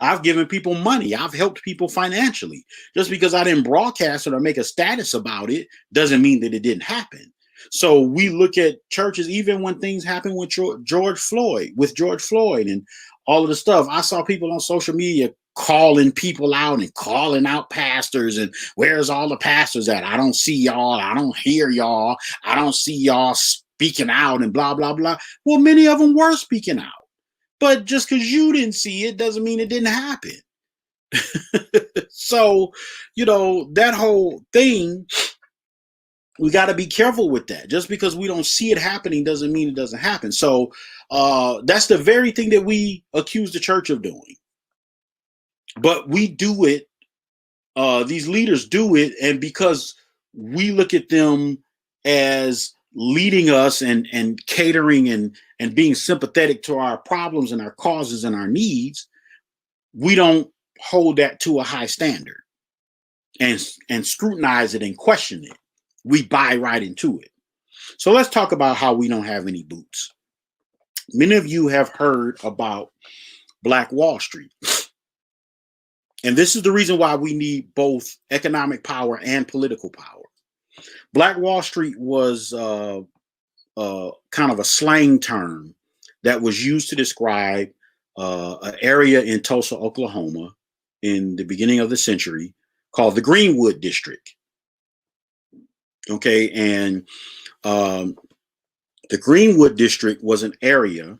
I've given people money. I've helped people financially. Just because I didn't broadcast it or make a status about it doesn't mean that it didn't happen. So we look at churches, even when things happen with George Floyd and all of the stuff. I saw people on social media calling people out and calling out pastors and where's all the pastors at? I don't see y'all. I don't hear y'all. I don't see y'all speaking out and blah, blah, blah. Well, many of them were speaking out. But just because you didn't see it doesn't mean it didn't happen. So, that whole thing, we got to be careful with that. Just because we don't see it happening doesn't mean it doesn't happen. So that's the very thing that we accuse the church of doing. But we do it. These leaders do it. And because we look at them as leading us and catering and being sympathetic to our problems and our causes and our needs, we don't hold that to a high standard and scrutinize it and question it. We buy right into it. So let's talk about how we don't have any boots. Many of you have heard about Black Wall Street. And this is the reason why we need both economic power and political power. Black Wall Street was kind of a slang term that was used to describe an area in Tulsa, Oklahoma in the beginning of the century called the Greenwood District. Okay, and the Greenwood District was an area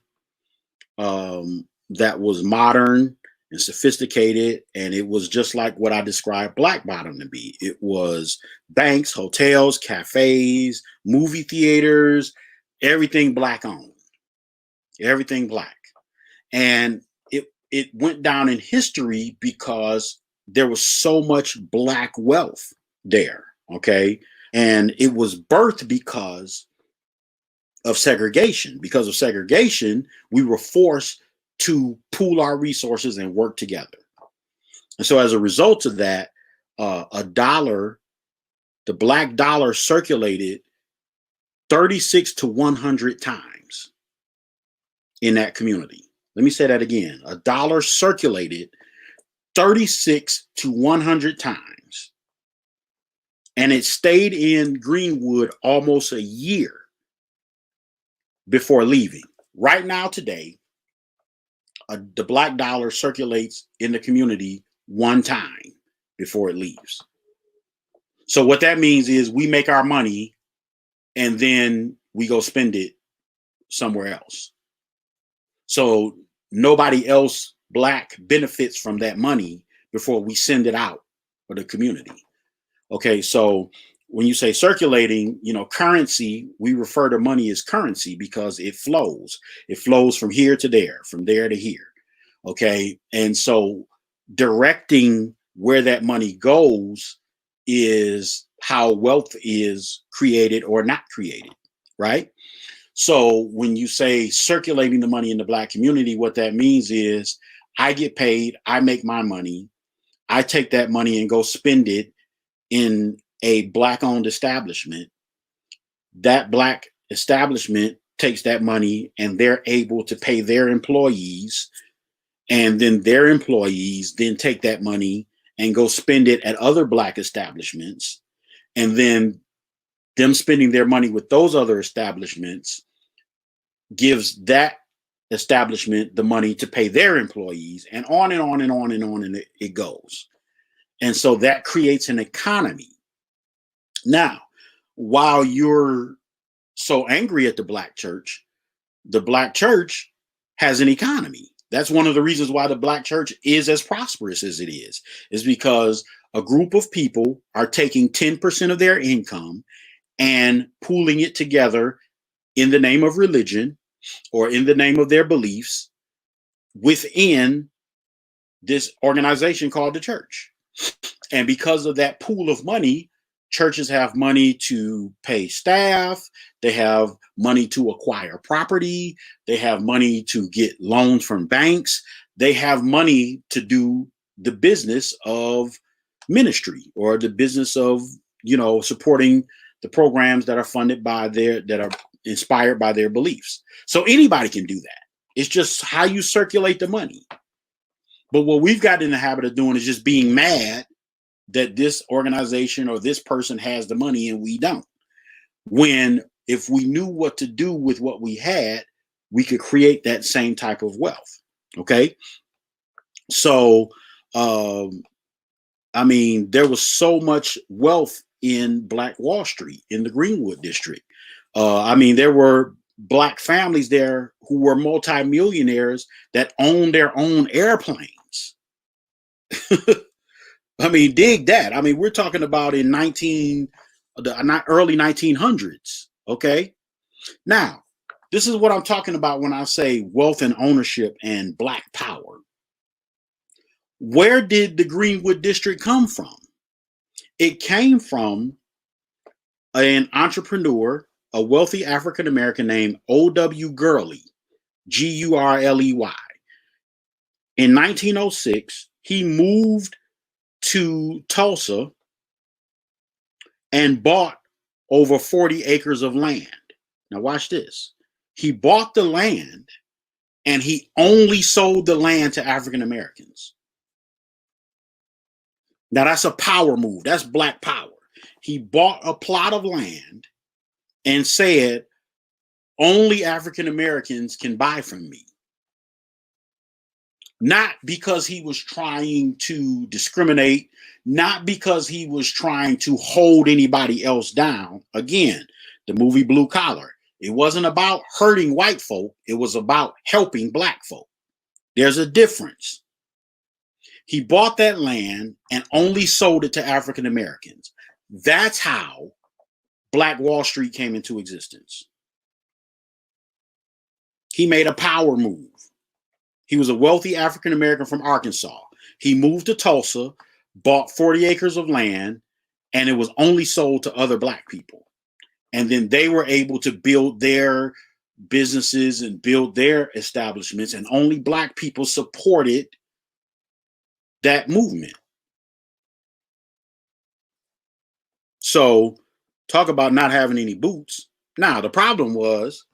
that was modern and sophisticated, and it was just like what I described Black Bottom to be. It was banks, hotels, cafes, movie theaters, everything Black owned, everything Black. And it went down in history because there was so much Black wealth there, okay? And it was birthed because of segregation. Because of segregation, we were forced to pool our resources and work together. And so as a result of that, a dollar, the Black dollar circulated 36 to 100 times in that community. Let me say that again. A dollar circulated 36 to 100 times. And it stayed in Greenwood almost a year before leaving. Right now, today, the Black dollar circulates in the community one time before it leaves. So what that means is we make our money and then we go spend it somewhere else. So nobody else Black benefits from that money before we send it out for the community. Okay, so when you say circulating, currency, we refer to money as currency because it flows. It flows from here to there, from there to here. Okay. And so directing where that money goes is how wealth is created or not created. Right. So when you say circulating the money in the Black community, what that means is I get paid, I make my money, I take that money and go spend it in a Black-owned establishment. That Black establishment takes that money and they're able to pay their employees, and then their employees then take that money and go spend it at other Black establishments, and then them spending their money with those other establishments gives that establishment the money to pay their employees, and on and on and on and on, and it goes. And so that creates an economy. Now, while you're so angry at the Black church has an economy. That's one of the reasons why the Black church is as prosperous as it is because a group of people are taking 10% of their income and pooling it together in the name of religion or in the name of their beliefs within this organization called the church. And because of that pool of money, churches have money to pay staff, they have money to acquire property, they have money to get loans from banks, they have money to do the business of ministry or the business of, supporting the programs that are funded by that are inspired by their beliefs. So anybody can do that. It's just how you circulate the money. But what we've got in the habit of doing is just being mad that this organization or this person has the money and we don't. When if we knew what to do with what we had, we could create that same type of wealth. Okay. So, there was so much wealth in Black Wall Street, in the Greenwood District. There were Black families there who were multimillionaires that owned their own airplanes. Dig that. We're talking about in early 1900s. Okay. Now, this is what I'm talking about when I say wealth and ownership and Black power. Where did the Greenwood District come from? It came from an entrepreneur, a wealthy African American named O.W. Gurley, Gurley. In 1906, he moved to Tulsa and bought over 40 acres of land. Now watch this. He bought the land and he only sold the land to African Americans. Now that's a power move. That's Black power. He bought a plot of land and said, only African Americans can buy from me. Not because he was trying to discriminate, not because he was trying to hold anybody else down. Again, the movie Blue Collar. It wasn't about hurting white folk. It was about helping Black folk. There's a difference. He bought that land and only sold it to African Americans. That's how Black Wall Street came into existence. He made a power move. He was a wealthy African American from Arkansas. He moved to Tulsa, bought 40 acres of land, and it was only sold to other Black people. And then they were able to build their businesses and build their establishments, and only Black people supported that movement. So talk about not having any boots. Now, the problem was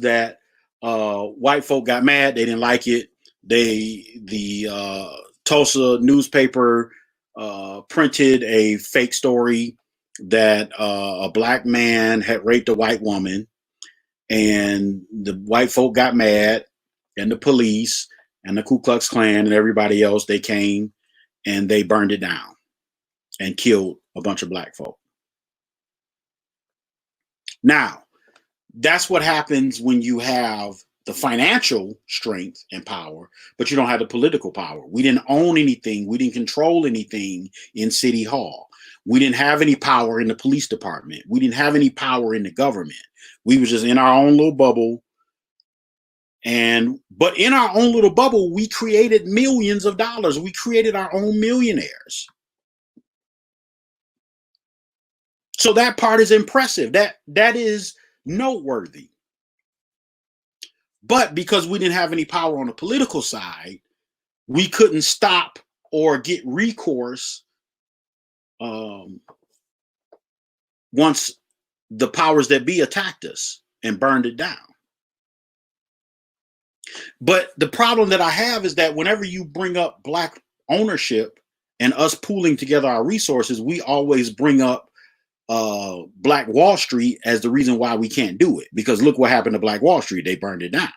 that white folk got mad. They didn't like it. The Tulsa newspaper printed a fake story that a Black man had raped a white woman, and the white folk got mad, and the police and the Ku Klux Klan and everybody else, they came and they burned it down and killed a bunch of Black folk. Now, that's what happens when you have the financial strength and power, but you don't have the political power. We didn't own anything. We didn't control anything in City Hall. We didn't have any power in the police department. We didn't have any power in the government. We were just in our own little bubble. But in our own little bubble, we created millions of dollars. We created our own millionaires. So that part is impressive. That is noteworthy. But because we didn't have any power on the political side, we couldn't stop or get recourse once the powers that be attacked us and burned it down. But the problem that I have is that whenever you bring up Black ownership and us pooling together our resources, we always bring up Black Wall Street as the reason why we can't do it. Because look what happened to Black Wall Street. They burned it down.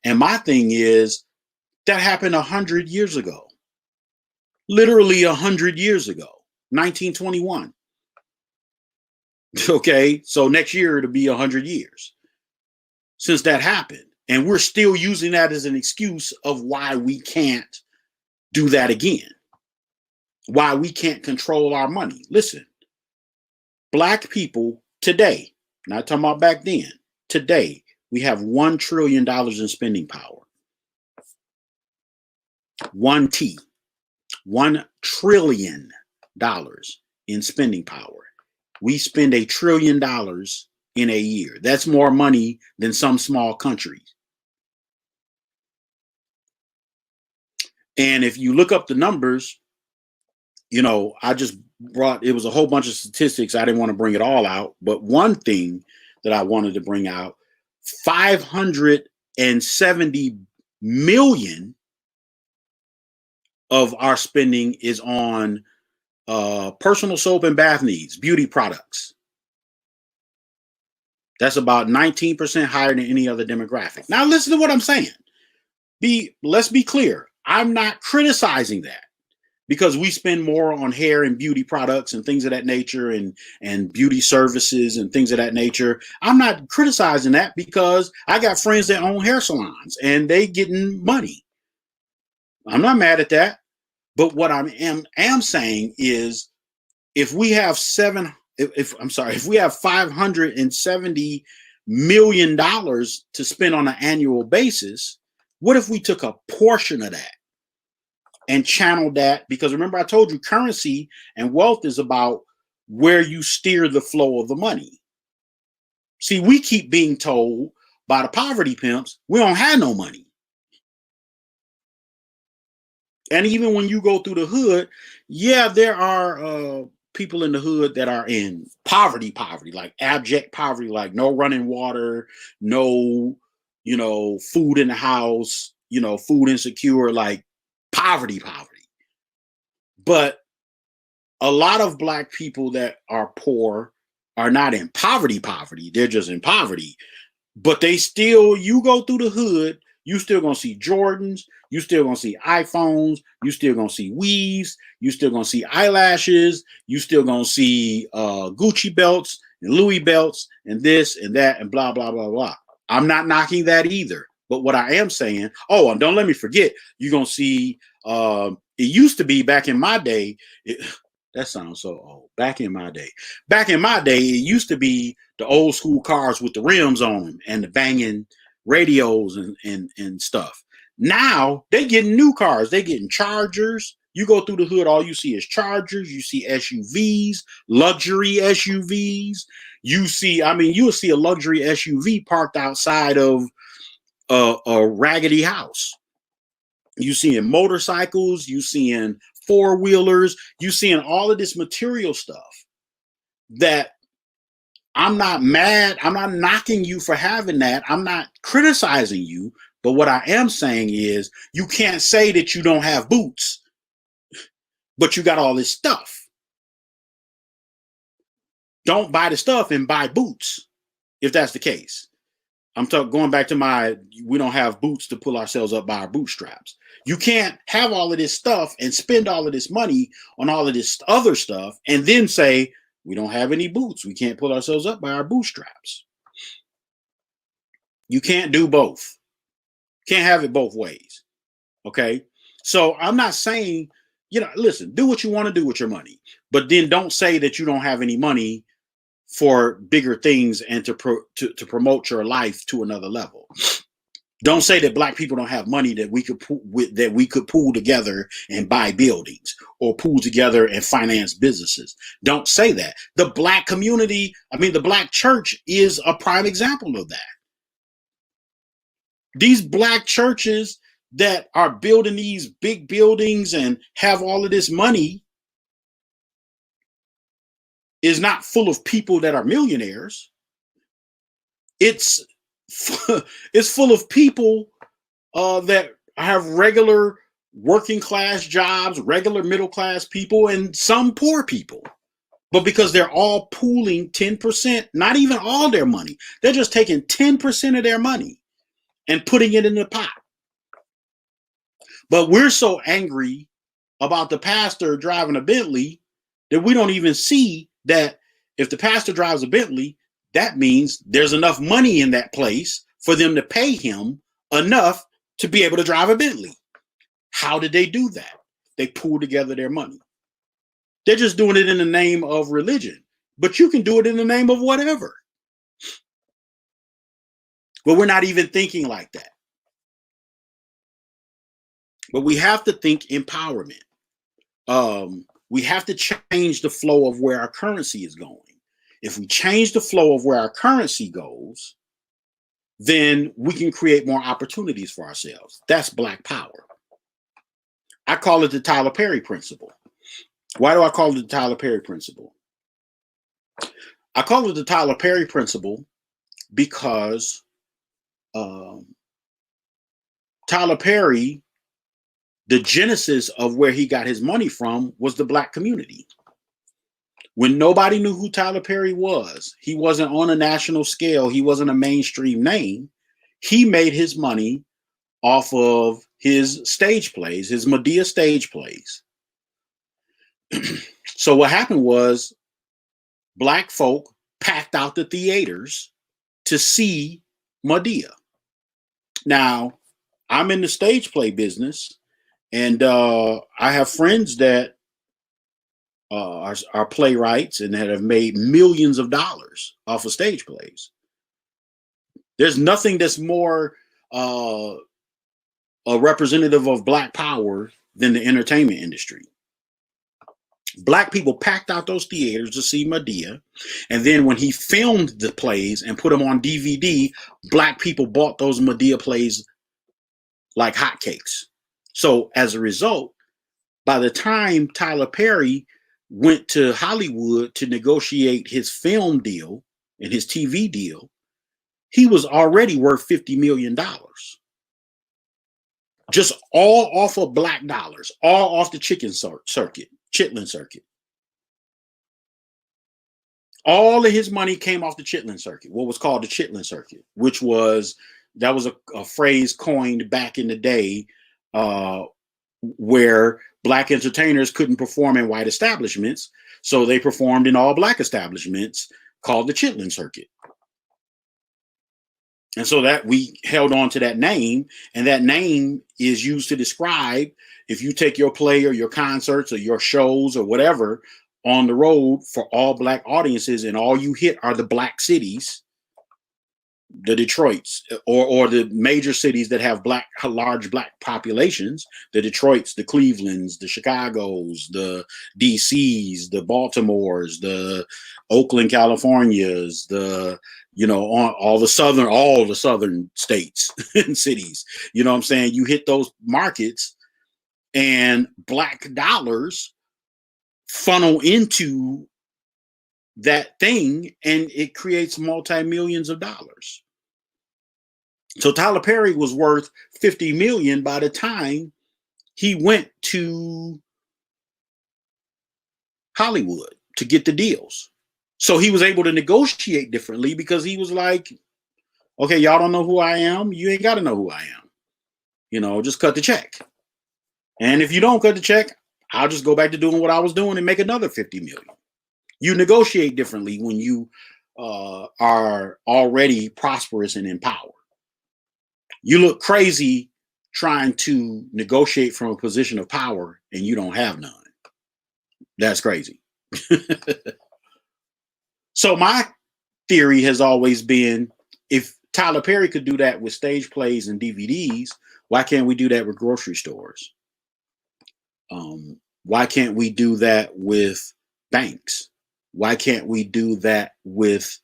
And my thing is, that happened 100 years ago. Literally 100 years ago, 1921. Okay, so next year it'll be 100 years since that happened. And we're still using that as an excuse of why we can't do that again. Why we can't control our money. Listen, Black people today, not talking about back then, today, we have $1 trillion in spending power. 1T, $1 trillion in spending power. We spend $1 trillion in a year. That's more money than some small countries. And if you look up the numbers, you know, I just brought, it was a whole bunch of statistics. I didn't want to bring it all out, but one thing that I wanted to bring out, 570 million of our spending is on personal soap and bath needs, beauty products. That's about 19% higher than any other demographic. Now listen to what I'm saying. Let's be clear. I'm not criticizing that, because we spend more on hair and beauty products and things of that nature, and beauty services and things of that nature. I'm not criticizing that, because I got friends that own hair salons and they getting money. I'm not mad at that. But what I am saying is, if we have if we have $570 million to spend on an annual basis, what if we took a portion of that and channeled that? Because remember, I told you currency and wealth is about where you steer the flow of the money. See, we keep being told by the poverty pimps, we don't have no money. And even when you go through the hood, yeah, there are people in the hood that are in poverty, like abject poverty, like no running water, no, food in the house, food insecure, like poverty. But a lot of Black people that are poor are not in poverty. They're just in poverty. But they still, you go through the hood, you still gonna see Jordans, you still gonna see iPhones, you still gonna see weaves, you still gonna see eyelashes, you still gonna see Gucci belts and Louis belts and this and that and blah, blah, blah, blah. I'm not knocking that either. But what I am saying, oh, and don't let me forget, you're gonna see, it used to be back in my day, that sounds so old. Back in my day, it used to be the old school cars with the rims on them and the banging radios and stuff. Now they getting new cars. They getting Chargers. You go through the hood, all you see is Chargers. You see SUVs, luxury SUVs. You'll see a luxury SUV parked outside of a raggedy house. You seeing motorcycles. You seeing four-wheelers. You seeing all of this material stuff that I'm not mad. I'm not knocking you for having that. I'm not criticizing you. But what I am saying is, you can't say that you don't have boots, but you got all this stuff. Don't buy the stuff and buy boots, if that's the case. I'm going back to we don't have boots to pull ourselves up by our bootstraps. You can't have all of this stuff and spend all of this money on all of this other stuff and then say, we don't have any boots. We can't pull ourselves up by our bootstraps. You can't do both. Can't have it both ways. Okay. So I'm not saying, listen, do what you want to do with your money, but then don't say that you don't have any money for bigger things and to promote your life to another level. Don't say that black people don't have money that we could pool together and buy buildings or pool together and finance businesses. Don't say that. The black community, the black church is a prime example of that. These black churches that are building these big buildings and have all of this money is not full of people that are millionaires. It's full of people that have regular working class jobs, regular middle class people, and some poor people. But because they're all pooling 10%, not even all their money, they're just taking 10% of their money and putting it in the pot. But we're so angry about the pastor driving a Bentley that we don't even see that if the pastor drives a Bentley, that means there's enough money in that place for them to pay him enough to be able to drive a Bentley. How did they do that? They pooled together their money. They're just doing it in the name of religion, but you can do it in the name of whatever. But we're not even thinking like that. But we have to think empowerment. We have to change the flow of where our currency is going. If we change the flow of where our currency goes, then we can create more opportunities for ourselves. That's black power. I call it the Tyler Perry principle. Why do I call it the Tyler Perry principle? I call it the Tyler Perry principle because Tyler Perry, the genesis of where he got his money from was the black community. When nobody knew who Tyler Perry was, he wasn't on a national scale, he wasn't a mainstream name, he made his money off of his stage plays, his Madea stage plays. So what happened was black folk packed out the theaters to see Madea. Now, I'm in the stage play business, and I have friends that are playwrights and that have made millions of dollars off of stage plays. There's nothing that's more a representative of black power than the entertainment industry. Black people packed out those theaters to see Madea, and then when he filmed the plays and put them on DVD, black people bought those Madea plays like hotcakes. So as a result, by the time Tyler Perry went to Hollywood to negotiate his film deal and his TV deal, he was already worth $50 million. Just all off of black dollars, all off the Chitlin circuit. All of his money came off the Chitlin circuit, what was called the Chitlin circuit, which was a phrase coined back in the day where black entertainers couldn't perform in white establishments, so they performed in all black establishments called the Chitlin circuit. And so that we held on to that name, and that name is used to describe if you take your play or your concerts or your shows or whatever on the road for all black audiences, and all you hit are the black cities, the Detroits or the major cities that have large black populations, the Detroits, the Clevelands, the Chicagos, the DCs, the Baltimores, the Oakland, Californias, all the southern states and cities. You know what I'm saying? You hit those markets and black dollars funnel into that thing, and it creates multi-millions of dollars. So Tyler Perry was worth $50 million by the time he went to Hollywood to get the deals. So he was able to negotiate differently because he was like, okay, y'all don't know who I am. You ain't got to know who I am. Just cut the check. And if you don't cut the check, I'll just go back to doing what I was doing and make another $50 million. You negotiate differently when you are already prosperous and in power. You look crazy trying to negotiate from a position of power and you don't have none. That's crazy. So my theory has always been, if Tyler Perry could do that with stage plays and DVDs, why can't we do that with grocery stores? Why can't we do that with banks? Why can't we do that with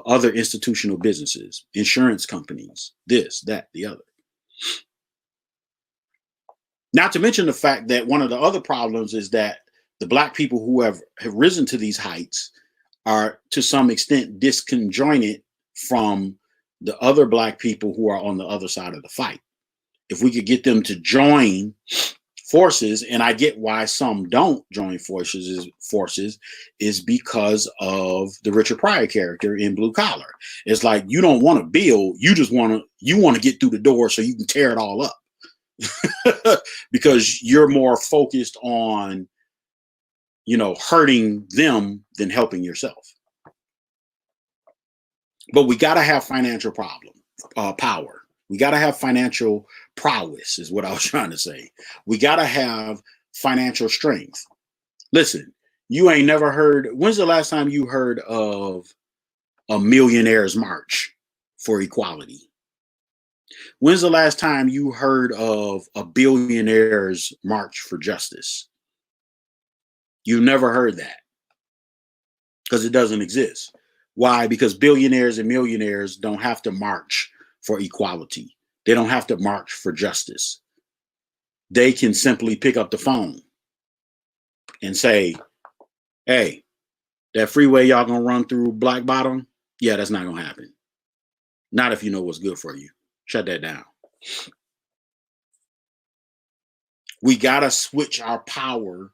other institutional businesses, insurance companies, this, that, the other? Not to mention the fact that one of the other problems is that the Black people who have risen to these heights are to some extent disconjointed from the other Black people who are on the other side of the fight. If we could get them to join forces, and I get why some don't join forces is because of the Richard Pryor character in Blue Collar. It's like, you don't want to build, you want to get through the door so you can tear it all up. Because you're more focused on, hurting them than helping yourself. But we got to have financial power. We got to have financial prowess is what I was trying to say. We got to have financial strength. Listen, you ain't never heard, when's the last time you heard of a Millionaire's March for Equality? When's the last time you heard of a Billionaire's March for Justice? You've never heard that because it doesn't exist. Why? Because billionaires and millionaires don't have to march for equality. They don't have to march for justice. They can simply pick up the phone and say, hey, that freeway y'all gonna run through Black Bottom? Yeah, that's not gonna happen. Not if you know what's good for you. Shut that down. We gotta switch our power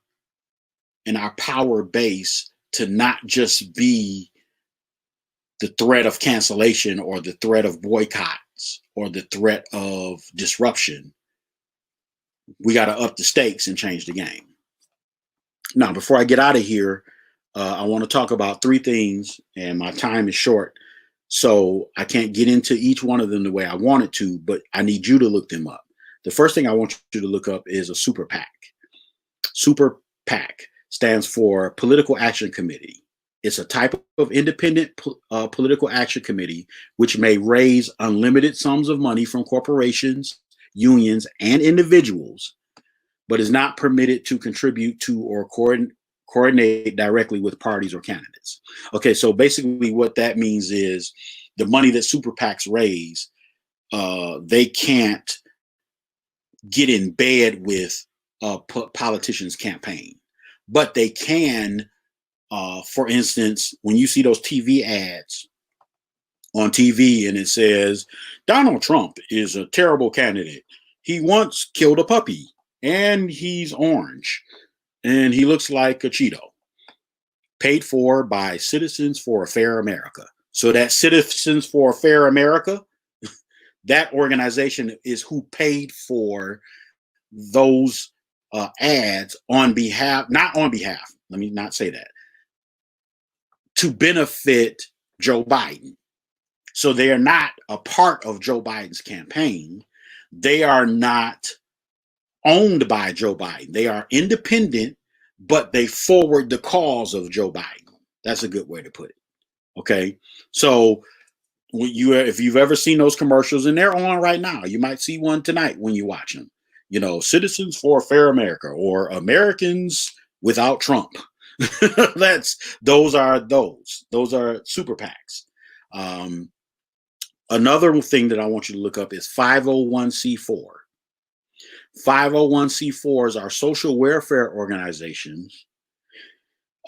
and our power base to not just be the threat of cancellation or the threat of boycotts or the threat of disruption. We got to up the stakes and change the game. Now, before I get out of here, I want to talk about three things, and my time is short, so I can't get into each one of them the way I wanted to, but I need you to look them up. The first thing I want you to look up is a super PAC. Super PAC stands for Political Action Committee. It's a type of independent political action committee which may raise unlimited sums of money from corporations, unions, and individuals, but is not permitted to contribute to or coordinate directly with parties or candidates. Okay, so basically what that means is the money that super PACs raise, they can't get in bed with a politician's campaign, but they can, for instance, when you see those TV ads on TV and it says, Donald Trump is a terrible candidate. He once killed a puppy and he's orange and he looks like a Cheeto. Paid for by Citizens for a Fair America. So that Citizens for a Fair America, that organization is who paid for those ads on behalf, not on behalf, let me not say that, to benefit Joe Biden. So they are not a part of Joe Biden's campaign. They are not owned by Joe Biden. They are independent, but they forward the cause of Joe Biden. That's a good way to put it. Okay. So if you've ever seen those commercials, and they're on right now, you might see one tonight when you watch them, Citizens for a Fair America or Americans Without Trump. Those are super PACs. Another thing that I want you to look up is 501c4. 501c4s are social welfare organizations,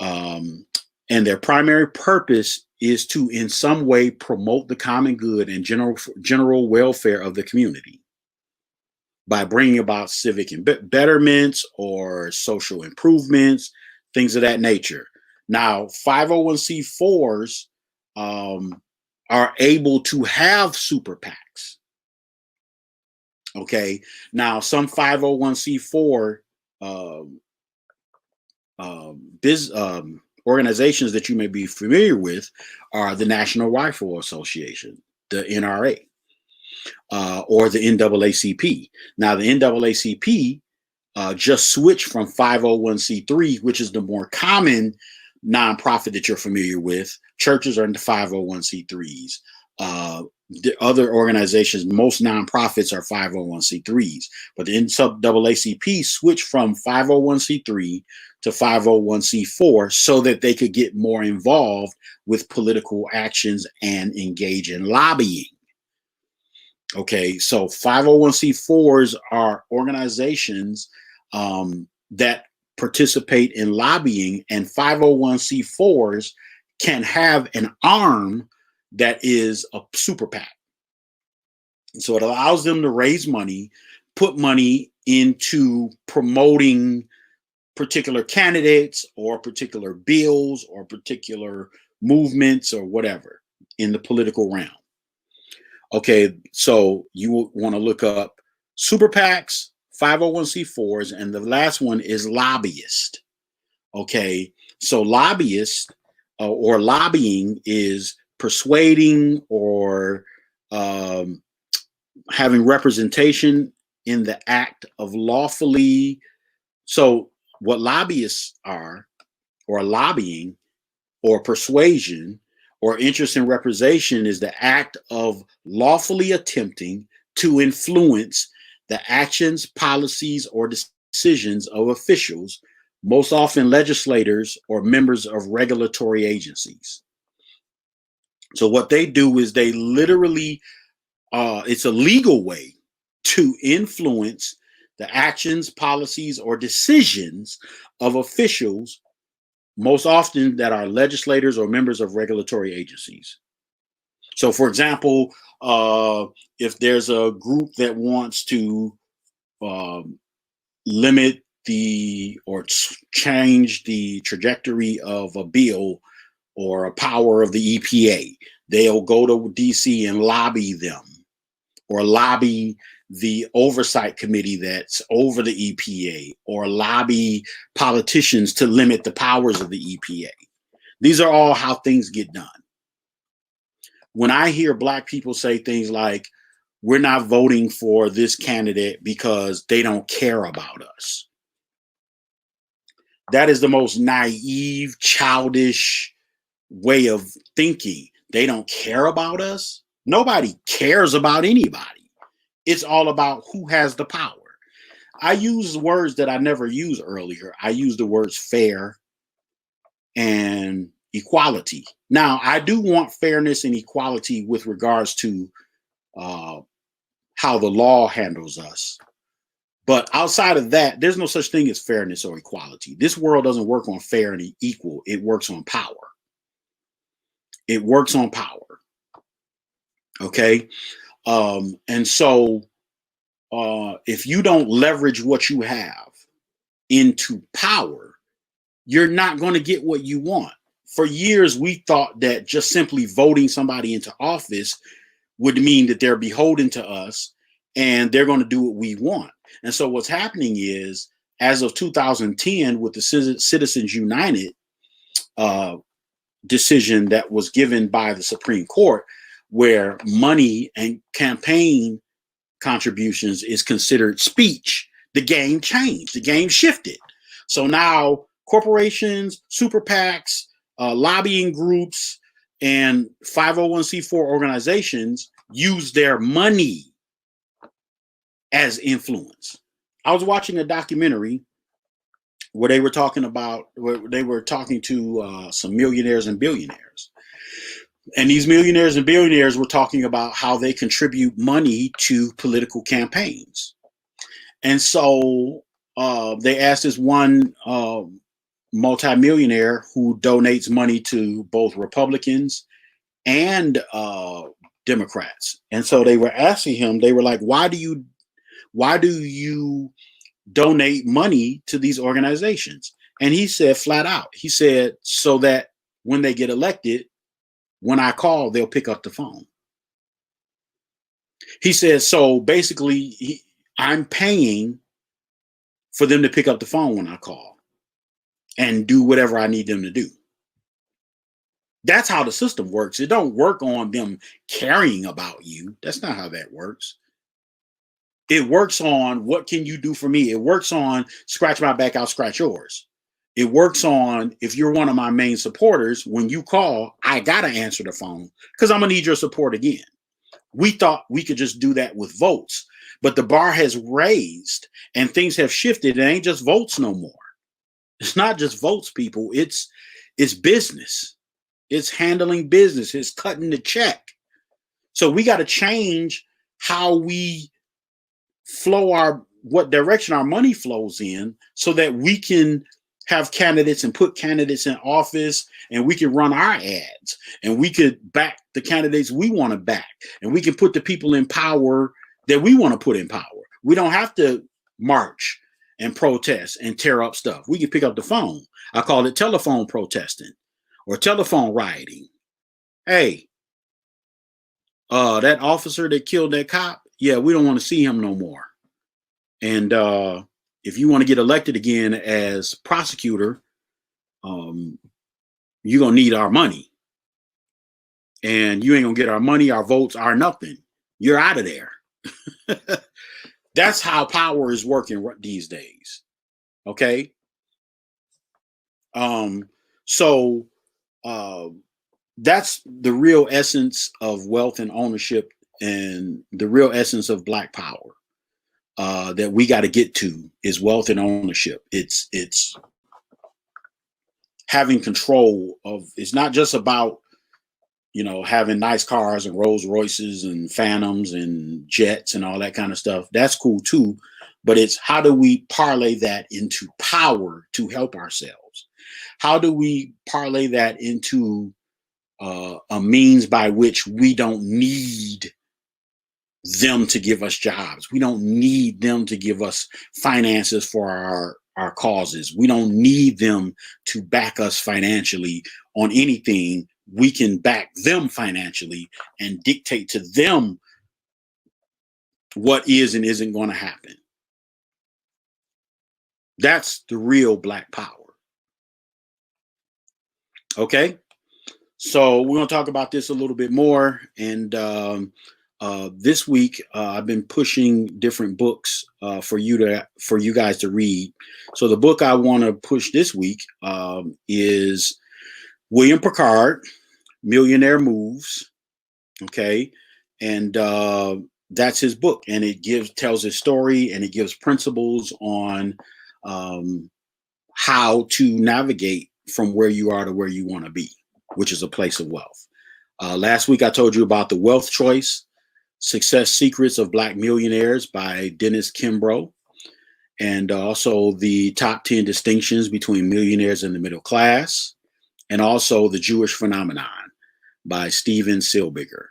and their primary purpose is to in some way promote the common good and general welfare of the community by bringing about civic betterments or social improvements, things of that nature. Now, 501c4s are able to have super PACs. Okay. Now, some 501c4 organizations that you may be familiar with are the National Rifle Association, the NRA. or the NAACP. Now, the NAACP just switched from 501c3, which is the more common nonprofit that you're familiar with. Churches are into 501c3s. The other organizations, most nonprofits are 501c3s, but the NAACP switched from 501c3 to 501c4 so that they could get more involved with political actions and engage in lobbying. Okay, so 501c4s are organizations that participate in lobbying, and 501c4s can have an arm that is a super PAC. So it allows them to raise money, put money into promoting particular candidates or particular bills or particular movements or whatever in the political realm. Okay, so you want to look up super PACs, 501c4s, and the last one is lobbyists. Okay, so lobbyists or lobbying is persuading or having representation in the act of lawfully. So what lobbyists are, or lobbying, or persuasion, or interest in representation, is the act of lawfully attempting to influence the actions, policies, or decisions of officials, most often legislators or members of regulatory agencies. So what they do is they literally, it's a legal way to influence the actions, policies, or decisions of officials, most often that are legislators or members of regulatory agencies. So for example, if there's a group that wants to limit or change the trajectory of a bill or a power of the EPA, they'll go to DC and lobby them, or lobby the oversight committee that's over the EPA, or lobby politicians to limit the powers of the EPA. These are all how things get done. When I hear Black people say things like, we're not voting for this candidate because they don't care about us, that is the most naive, childish way of thinking. They don't care about us. Nobody cares about anybody. It's all about who has the power. I use words that I never used earlier. I use the words fair and equality. Now, I do want fairness and equality with regards to how the law handles us. But outside of that, there's no such thing as fairness or equality. This world doesn't work on fair and equal. It works on power. It works on power. Okay. And so if you don't leverage what you have into power, you're not going to get what you want. For years, we thought that just simply voting somebody into office would mean that they're beholden to us and they're going to do what we want. And so what's happening is, as of 2010, with the Citizens United decision that was given by the Supreme Court, where money and campaign contributions is considered speech, the game changed, the game shifted. So now corporations, super PACs, lobbying groups, and 501c4 organizations use their money as influence. I was watching a documentary where they were talking to some millionaires and billionaires. And these millionaires and billionaires were talking about how they contribute money to political campaigns. And so they asked this one multimillionaire who donates money to both Republicans and Democrats. And so they were asking him, they were like, why do you donate money to these organizations? And he said flat out, he said, so that when they get elected, when I call, they'll pick up the phone. He said, so basically, I'm paying for them to pick up the phone when I call and do whatever I need them to do. That's how the system works. It don't work on them caring about you. That's not how that works. It works on what can you do for me? It works on scratch my back, I'll scratch yours. It works on if you're one of my main supporters, when you call, I got to answer the phone because I'm going to need your support again. We thought we could just do that with votes, but the bar has raised and things have shifted. It ain't just votes no more. It's not just votes, people. It's business. It's handling business. It's cutting the check. So we got to change how we flow what direction our money flows in so that we can have candidates and put candidates in office, and we can run our ads, and we could back the candidates we want to back, and we can put the people in power that we want to put in power. We don't have to march and protest and tear up stuff. We can pick up the phone. I call it telephone protesting or telephone rioting. Hey, that officer that killed that cop, yeah, we don't want to see him no more. And if you want to get elected again as prosecutor, you're going to need our money. And you ain't going to get our money, our votes, our nothing. You're out of there. That's how power is working these days. Okay? So that's the real essence of wealth and ownership and the real essence of Black power. That we got to get to is wealth and ownership. It's having control of. It's not just about having nice cars and Rolls Royces and Phantoms and jets and all that kind of stuff. That's cool too, but it's how do we parlay that into power to help ourselves? How do we parlay that into a means by which we don't need them to give us jobs. We don't need them to give us finances for our causes. We don't need them to back us financially on anything. We can back them financially and dictate to them what is and isn't going to happen. That's the real Black power. Okay? So we're going to talk about this a little bit more. And this week, I've been pushing different books for you guys to read. So the book I want to push this week is William Picard, Millionaire Moves. Okay, and that's his book, and it tells his story, and it gives principles on how to navigate from where you are to where you want to be, which is a place of wealth. Last week I told you about The Wealth Choice: Success Secrets of Black Millionaires by Dennis Kimbrough, and also the top 10 distinctions between millionaires and the middle class, and also The Jewish Phenomenon by Steven Silbiger.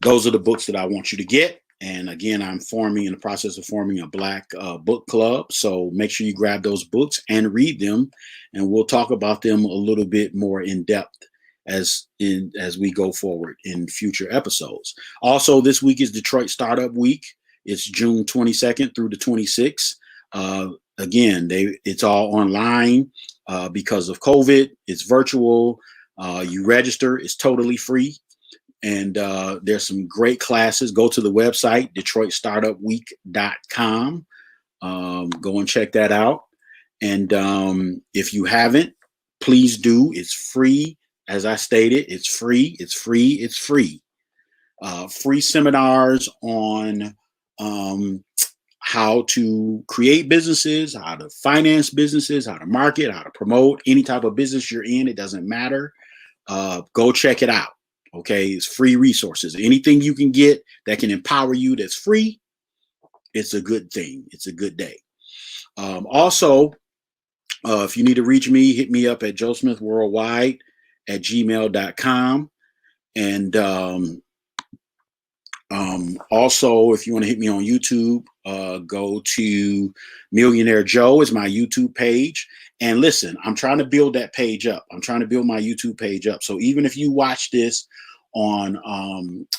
Those are the books that I want you to get. And again, I'm in the process of forming a Black book club. So make sure you grab those books and read them. And we'll talk about them a little bit more in depth as we go forward in future episodes. Also, this week is Detroit Startup Week. It's June 22nd through the 26th. Again, it's all online because of COVID. It's virtual. You register. It's totally free. And there's some great classes. Go to the website, DetroitStartupWeek.com. Go and check that out. And if you haven't, please do. It's free. As I stated, it's free. It's free. It's free. Free seminars on how to create businesses, how to finance businesses, how to market, how to promote any type of business you're in. It doesn't matter. Go check it out. Okay, it's free resources. Anything you can get that can empower you that's free, it's a good thing. It's a good day. Also, if you need to reach me, hit me up at joesmithworldwide@gmail.com. And also, if you want to hit me on YouTube, go to Millionaire Joe is my YouTube page. And listen, I'm trying to build that page up. I'm trying to build my YouTube page up. So even if you watch this on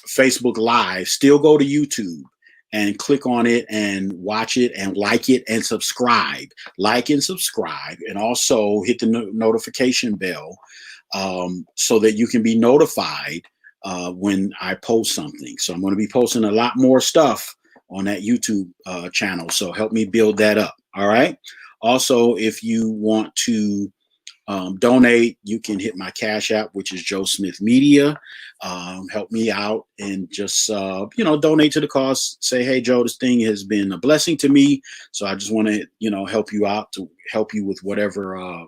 Facebook Live, still go to YouTube and click on it and watch it and like it and subscribe. Like and subscribe, and also hit the notification bell so that you can be notified when I post something. So I'm going to be posting a lot more stuff on that YouTube channel. So help me build that up. All right. Also, if you want to donate, you can hit my Cash App, which is Joe Smith Media. Help me out and just, donate to the cause. Say, hey, Joe, this thing has been a blessing to me. So I just want to, help you out, to help you with whatever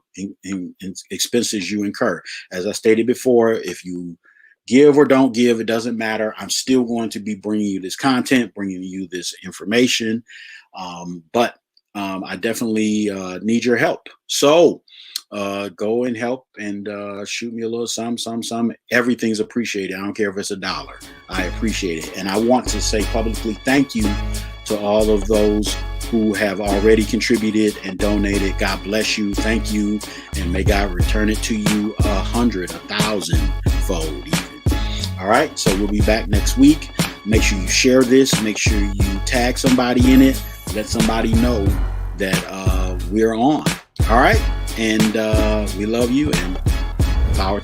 expenses you incur. As I stated before, if you give or don't give, it doesn't matter. I'm still going to be bringing you this content, bringing you this information. But I definitely need your help. So go and help and shoot me a little some. Everything's appreciated. I don't care if it's $1. I appreciate it. And I want to say publicly thank you to all of those who have already contributed and donated. God bless you. Thank you. And may God return it to you 100, 1,000-fold even. All right. So we'll be back next week. Make sure you share this. Make sure you tag somebody in it. Let somebody know that we're on. All right. And we love you, and power to